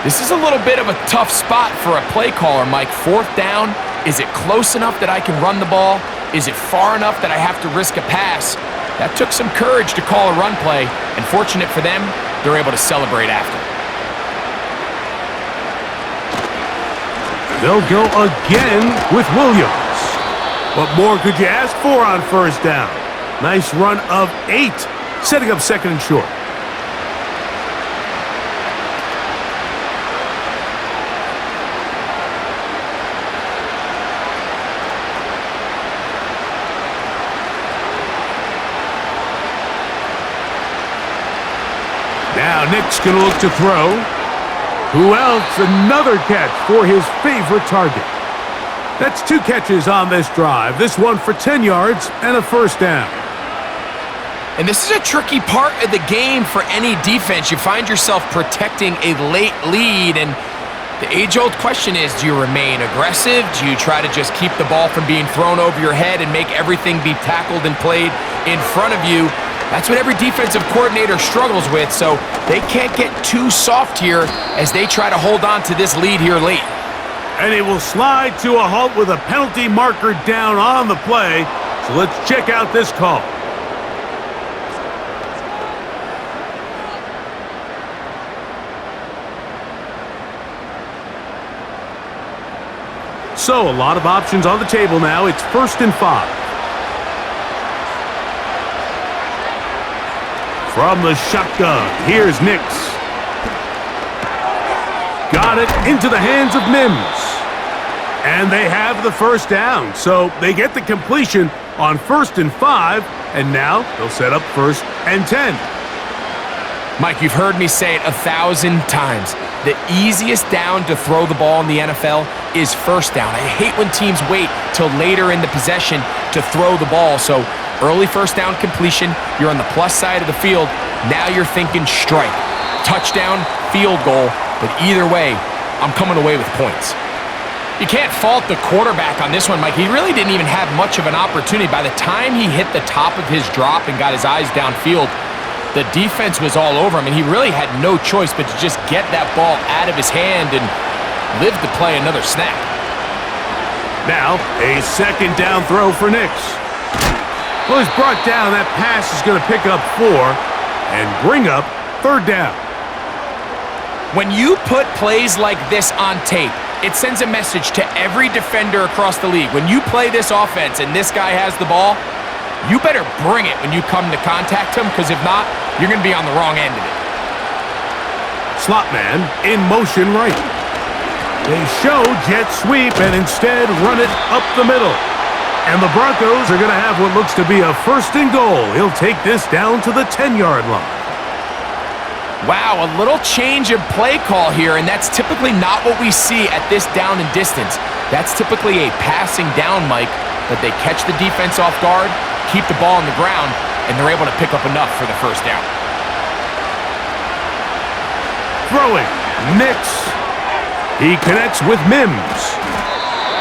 C: This is a little bit of a tough spot for a play caller, Mike. 4th down, is it close enough that I can run the ball? Is it far enough that I have to risk a pass? That took some courage to call a run play, and fortunate for them, they're able to celebrate after.
B: They'll go again with Williams. What more could you ask for on first down? Nice run of 8, setting up 2nd and short. Now Nick's going to look to throw. Who else? Another catch for his favorite target. That's 2 catches on this drive. This one for 10 yards and a first down.
C: And this is a tricky part of the game for any defense. You find yourself protecting a late lead, and the age-old question is, do you remain aggressive? Do you try to just keep the ball from being thrown over your head and make everything be tackled and played in front of you? That's what every defensive coordinator struggles with, so they can't get too soft here as they try to hold on to this lead here late.
B: And it will slide to a halt with a penalty marker down on the play. So let's check out this call. So a lot of options on the table now. It's 1st and 5. From the shotgun, here's Nix. Got it into the hands of Mims. And they have the first down, so they get the completion on 1st and 5, and now they'll set up 1st and 10.
C: Mike, you've heard me say it 1,000 times. The easiest down to throw the ball in the NFL is first down. I hate when teams wait till later in the possession to throw the ball. So early first down completion, you're on the plus side of the field. Now you're thinking strike, touchdown, field goal. But either way, I'm coming away with points. You can't fault the quarterback on this one, Mike. He really didn't even have much of an opportunity. By the time he hit the top of his drop and got his eyes downfield, the defense was all over him, and he really had no choice but to just get that ball out of his hand and live to play another snap.
B: Now, a 2nd down throw for Nix. Well, he's brought down. That pass is going to pick up 4 and bring up 3rd down.
C: When you put plays like this on tape, it sends a message to every defender across the league. When you play this offense and this guy has the ball, you better bring it when you come to contact him, because if not, you're going to be on the wrong end of it.
B: Slot man in motion right. They show jet sweep and instead run it up the middle. And the Broncos are going to have what looks to be a 1st and goal. He'll take this down to the 10-yard line.
C: Wow, a little change of play call here, and that's typically not what we see at this down and distance. That's typically a passing down, Mike, but they catch the defense off guard, keep the ball on the ground, and they're able to pick up enough for the 1st down.
B: Throwing, Nix. He connects with Mims.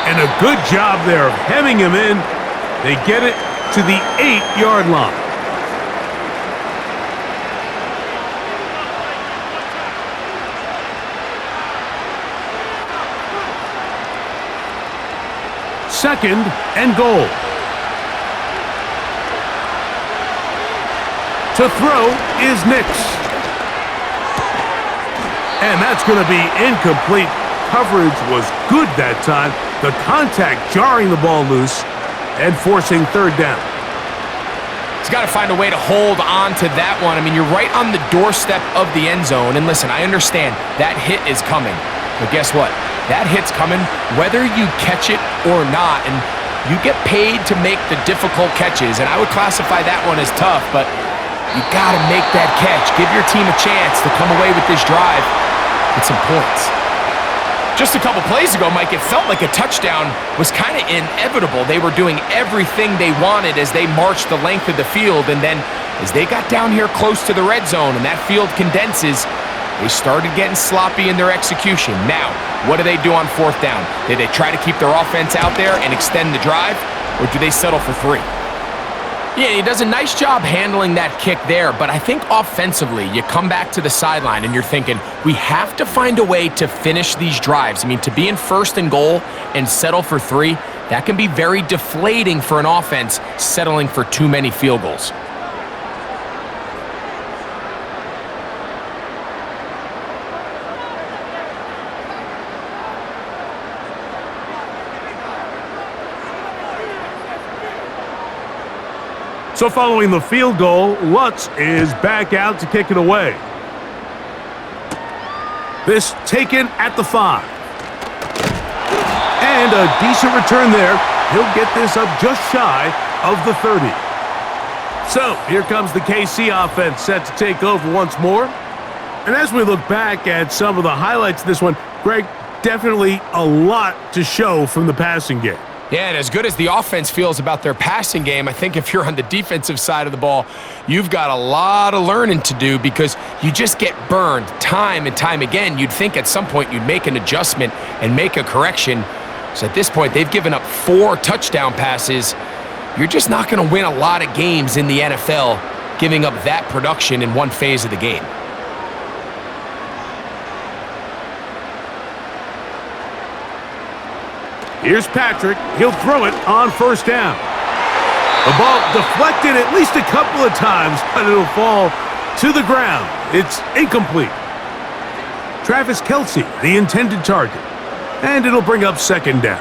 B: And a good job there of hemming him in. They get it to the 8-yard line. Second and goal. To throw is Nix. And that's going to be incomplete. Coverage was good that time. The contact jarring the ball loose and forcing 3rd down.
C: He's got to find a way to hold on to that one. I mean, you're right on the doorstep of the end zone. And listen, I understand that hit is coming. But guess what? That hit's coming whether you catch it or not. And you get paid to make the difficult catches. And I would classify that one as tough, but you got to make that catch. Give your team a chance to come away with this drive with some points. Just a couple plays ago, Mike, it felt like a touchdown was kind of inevitable. They were doing everything they wanted as they marched the length of the field, and then as they got down here close to the red zone and that field condenses, they started getting sloppy in their execution. Now, what do they do on 4th down? Do they try to keep their offense out there and extend the drive, or do they settle for 3? Yeah, he does a nice job handling that kick there, but I think offensively, you come back to the sideline and you're thinking, we have to find a way to finish these drives. I mean, to be in 1st and goal and settle for 3, that can be very deflating for an offense settling for too many field goals.
B: So following the field goal, Lutz is back out to kick it away. This taken at the 5. And a decent return there. He'll get this up just shy of the 30. So here comes the KC offense set to take over once more. And as we look back at some of the highlights of this one, Greg, definitely a lot to show from the passing game.
C: Yeah, and as good as the offense feels about their passing game, I think if you're on the defensive side of the ball, you've got a lot of learning to do because you just get burned time and time again. You'd think at some point you'd make an adjustment and make a correction. So at this point, they've given up 4 touchdown passes. You're just not going to win a lot of games in the NFL giving up that production in one phase of the game.
B: Here's Patrick. He'll throw it on 1st down. The ball deflected at least a couple of times, but it'll fall to the ground. It's incomplete. Travis Kelce, the intended target. And it'll bring up 2nd down.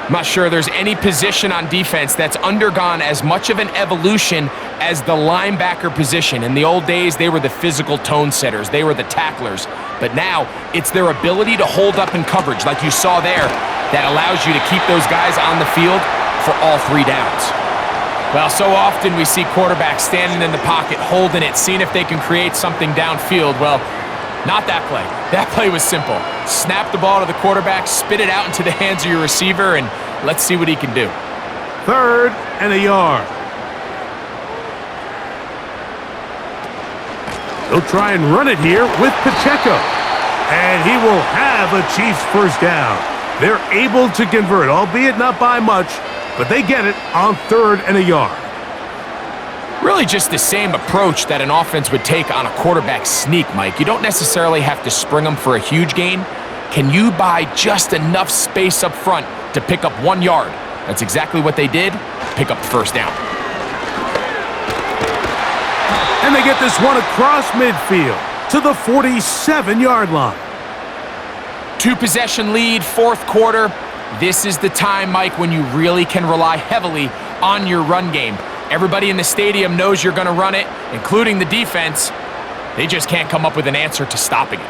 C: I'm not sure there's any position on defense that's undergone as much of an evolution as the linebacker position. In the old days, they were the physical tone setters. They were the tacklers. But now, it's their ability to hold up in coverage, like you saw there, that allows you to keep those guys on the field for all 3 downs. Well, so often we see quarterbacks standing in the pocket, holding it, seeing if they can create something downfield. Well, not that play. That play was simple. Snap the ball to the quarterback, spit it out into the hands of your receiver, and let's see what he can do.
B: 3rd and a yard. He'll try and run it here with Pacheco. And he will have a Chiefs 1st down. They're able to convert, albeit not by much, but they get it on 3rd and a yard.
C: Really just the same approach that an offense would take on a quarterback sneak, Mike. You don't necessarily have to spring them for a huge gain. Can you buy just enough space up front to pick up 1 yard? That's exactly what they did. Pick up the 1st down.
B: And they get this one across midfield to the 47-yard line.
C: 2-possession lead, fourth quarter. This is the time, Mike, when you really can rely heavily on your run game. Everybody in the stadium knows you're going to run it, including the defense. They just can't come up with an answer to stopping it.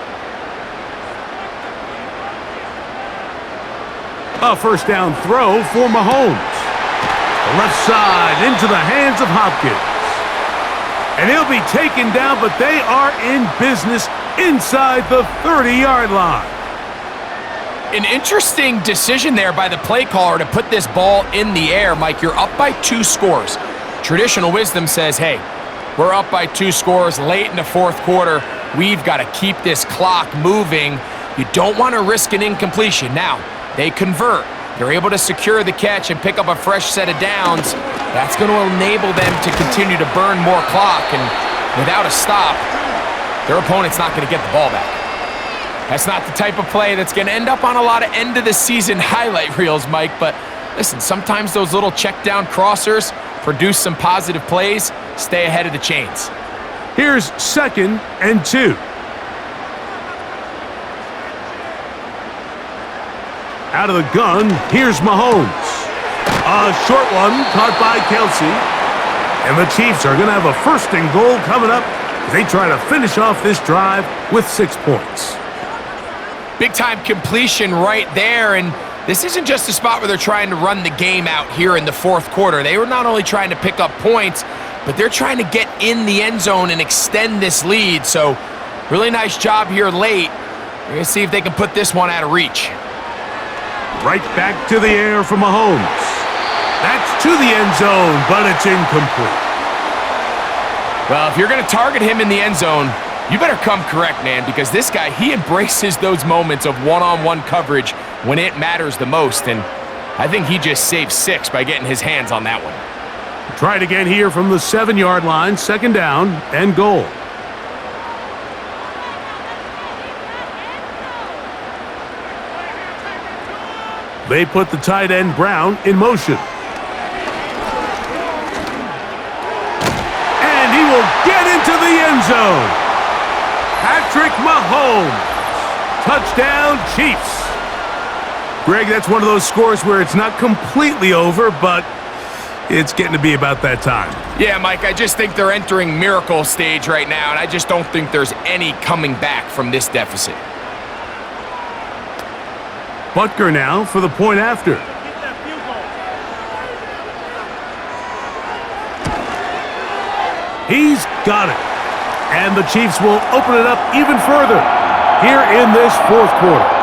B: A first down throw for Mahomes. The left side into the hands of Hopkins. And he'll be taken down, but they are in business inside the 30-yard line.
C: An interesting decision there by the play caller to put this ball in the air. Mike, you're up by 2 scores. Traditional wisdom says, hey, we're up by 2 scores late in the fourth quarter. We've got to keep this clock moving. You don't want to risk an incompletion. Now, they convert. They're able to secure the catch and pick up a fresh set of downs. That's going to enable them to continue to burn more clock. And without a stop, their opponent's not going to get the ball back. That's not the type of play that's going to end up on a lot of end-of-the-season highlight reels, Mike. But listen, sometimes those little check-down crossers produce some positive plays. Stay ahead of the chains.
B: Here's 2nd and 2. Out of the gun, here's Mahomes. A short one caught by Kelsey. And the Chiefs are going to have a 1st and goal coming up as they try to finish off this drive with 6 points.
C: Big-time completion right there, and this isn't just a spot where they're trying to run the game out here in the fourth quarter. They were not only trying to pick up points, but they're trying to get in the end zone and extend this lead. So, really nice job here late. We're going to see if they can put this one out of reach.
B: Right back to the air for Mahomes. That's to the end zone, but it's incomplete.
C: Well, if you're going to target him in the end zone, you better come correct, man, because this guy, he embraces those moments of one-on-one coverage when it matters the most, and I think he just saved 6 by getting his hands on that one.
B: Try it again here from the 7-yard line, 2nd down and goal. They put the tight end Brown in motion. And he will get into the end zone. Patrick Mahomes. Touchdown, Chiefs. Greg, that's one of those scores where it's not completely over, but it's getting to be about that time.
C: Yeah, Mike, I just think they're entering miracle stage right now, and I just don't think there's any coming back from this deficit.
B: Butker now for the point after. He's got it. And the Chiefs will open it up even further here in this fourth quarter.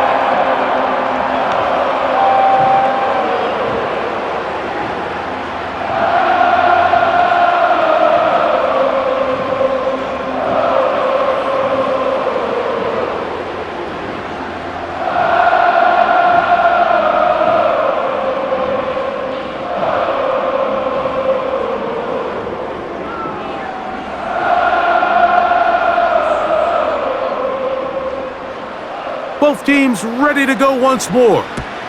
B: Both teams ready to go once more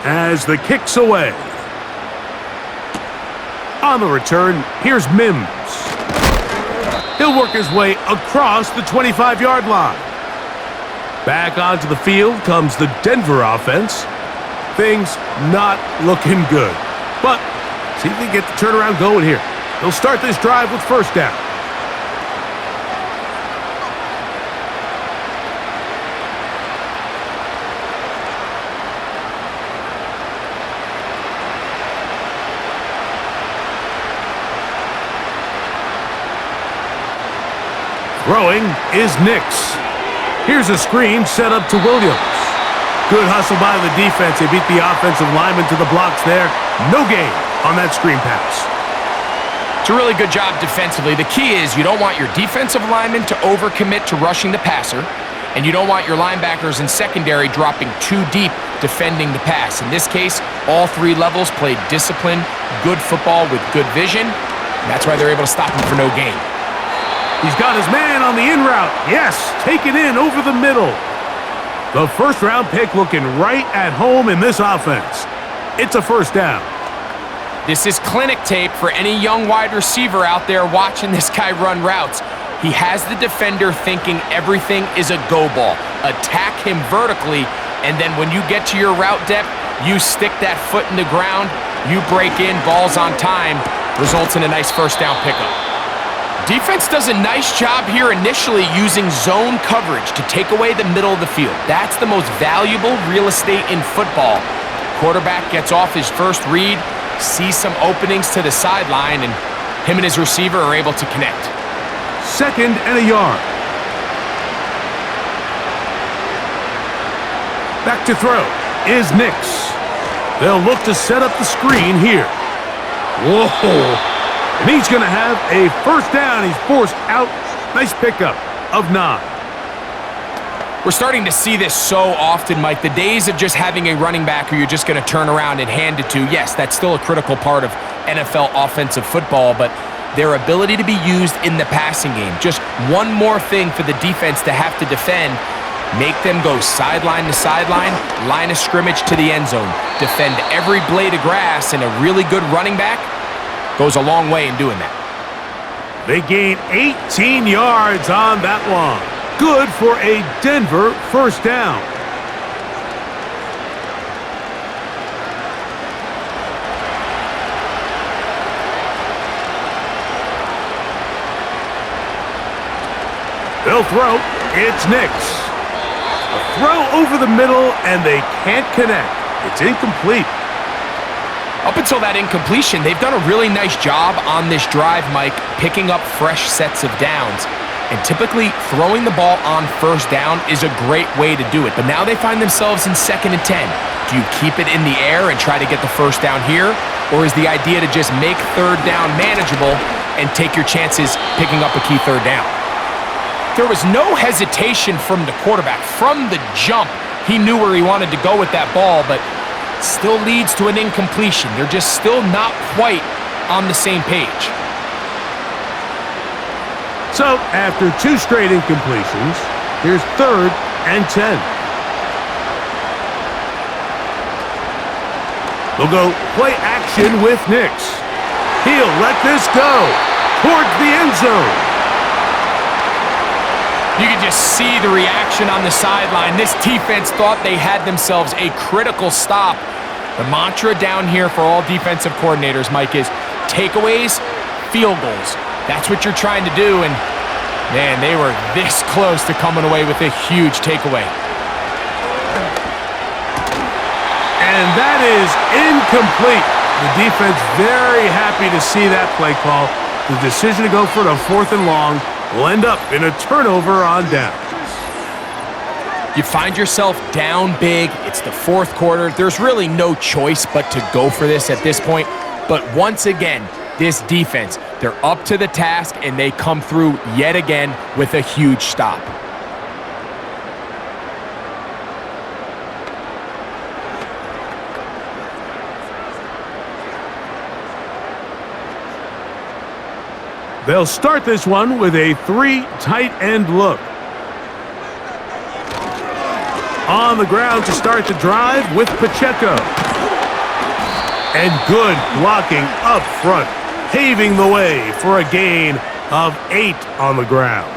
B: as the kick's away. On the return, here's Mims. He'll work his way across the 25-yard line. Back onto the field comes the Denver offense. Things not looking good. But see if they get the turnaround going here. They'll start this drive with 1st down. Throwing is Nix. Here's a screen set up to Williams. Good hustle by the defense. They beat the offensive lineman to the blocks there. No gain on that screen pass.
C: It's a really good job defensively. The key is you don't want your defensive lineman to overcommit to rushing the passer, and you don't want your linebackers and secondary dropping too deep defending the pass. In this case, all 3 levels played disciplined, good football with good vision, and that's why they're able to stop him for no gain.
B: He's got his man on the in route. Yes, take it in over the middle. The 1st-round pick looking right at home in this offense. It's a 1st down.
C: This is clinic tape for any young wide receiver out there watching this guy run routes. He has the defender thinking everything is a go ball. Attack him vertically, and then when you get to your route depth, you stick that foot in the ground, you break in, ball's on time, results in a nice first down pickup. Defense does a nice job here initially using zone coverage to take away the middle of the field. That's the most valuable real estate in football. Quarterback gets off his first read, sees some openings to the sideline, and him and his receiver are able to connect.
B: 2nd and a yard. Back to throw is Nix. They'll look to set up the screen here. Whoa! And he's going to have a first down. He's forced out. Nice pickup of 9.
C: We're starting to see this so often, Mike. The days of just having a running back who you're just going to turn around and hand it to, yes, that's still a critical part of NFL offensive football, but their ability to be used in the passing game, just one more thing for the defense to have to defend, make them go sideline to sideline, line of scrimmage to the end zone, defend every blade of grass, and a really good running back goes a long way in doing that.
B: They gain 18 yards on that one. Good for a Denver first down. They'll throw. It's Nix. A throw over the middle, and they can't connect. It's incomplete.
C: Up until that incompletion, they've done a really nice job on this drive, Mike, picking up fresh sets of downs. And typically, throwing the ball on first down is a great way to do it. But now they find themselves in 2nd and 10. Do you keep it in the air and try to get the first down here? Or is the idea to just make 3rd down manageable and take your chances picking up a key 3rd down? There was no hesitation from the quarterback. From the jump, he knew where he wanted to go with that ball, but still leads to an incompletion. They're just still not quite on the same page.
B: So, after 2 straight incompletions, here's 3rd and 10. They'll go play action with Nix. He'll let this go towards the end zone.
C: You can just see the reaction on the sideline. This defense thought they had themselves a critical stop. The mantra down here for all defensive coordinators, Mike, is takeaways, field goals. That's what you're trying to do, and man, they were this close to coming away with a huge takeaway.
B: And that is incomplete. The defense very happy to see that play call. The decision to go for the 4th and long will end up in a turnover on downs.
C: You find yourself down big. It's the 4th quarter. There's really no choice but to go for this at this point. But once again, this defense, they're up to the task, and they come through yet again with a huge stop.
B: They'll start this one with a 3 tight end look. On the ground to start the drive with Pacheco. And good blocking up front, paving the way for a gain of 8 on the ground.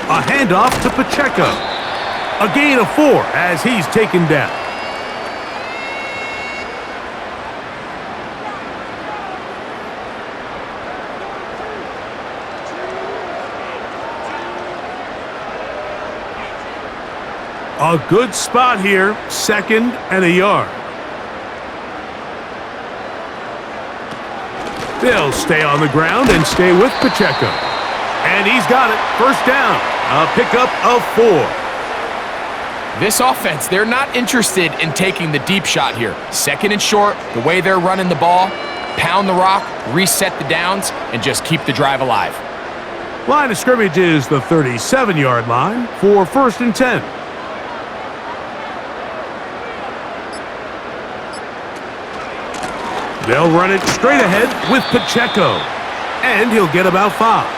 B: A handoff to Pacheco. A gain of 4 as he's taken down. A good spot here, 2nd and a yard. They'll stay on the ground and stay with Pacheco. And he's got it, first down. A pickup of 4.
C: This offense, they're not interested in taking the deep shot here. 2nd and short, the way they're running the ball, pound the rock, reset the downs, and just keep the drive alive.
B: Line of scrimmage is the 37-yard line for 1st and 10. They'll run it straight ahead with Pacheco, and he'll get about 5.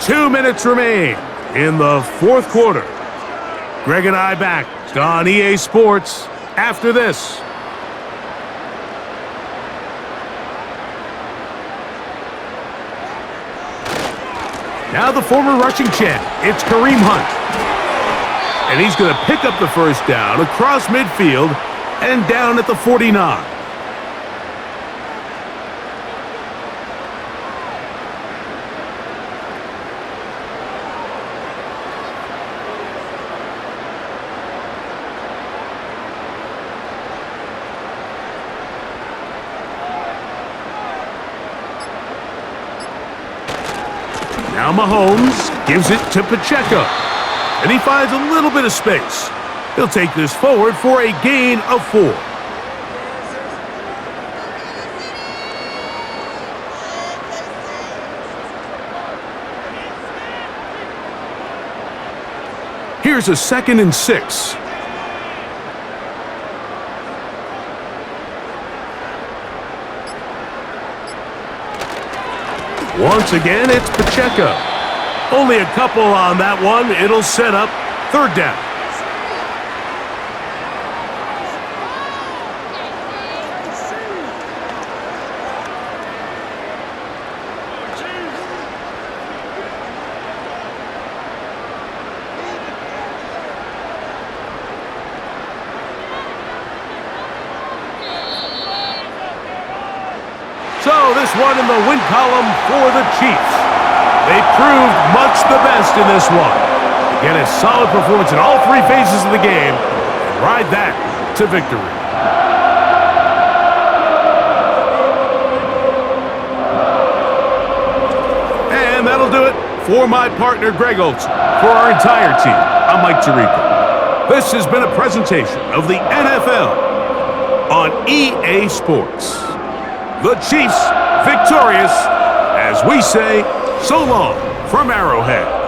B: Two minutes remain in the 4th quarter. Greg and I back on EA Sports after this. Now the former rushing champ, it's Kareem Hunt. And he's going to pick up the first down across midfield and down at the 49. Now Mahomes gives it to Pacheco, and he finds a little bit of space. He'll take this forward for a gain of 4. Here's a 2nd and 6. Once again, it's Pacheco. Only a couple on that one. It'll set up 3rd down. So this one in the win column for the Chiefs. They proved much the best in this one. Again, a solid performance in all 3 phases of the game. And ride that to victory. And that'll do it for my partner, Greg Olson. For our entire team, I'm Mike Tirico. This has been a presentation of the NFL on EA Sports. The Chiefs victorious, as we say, so long from Arrowhead.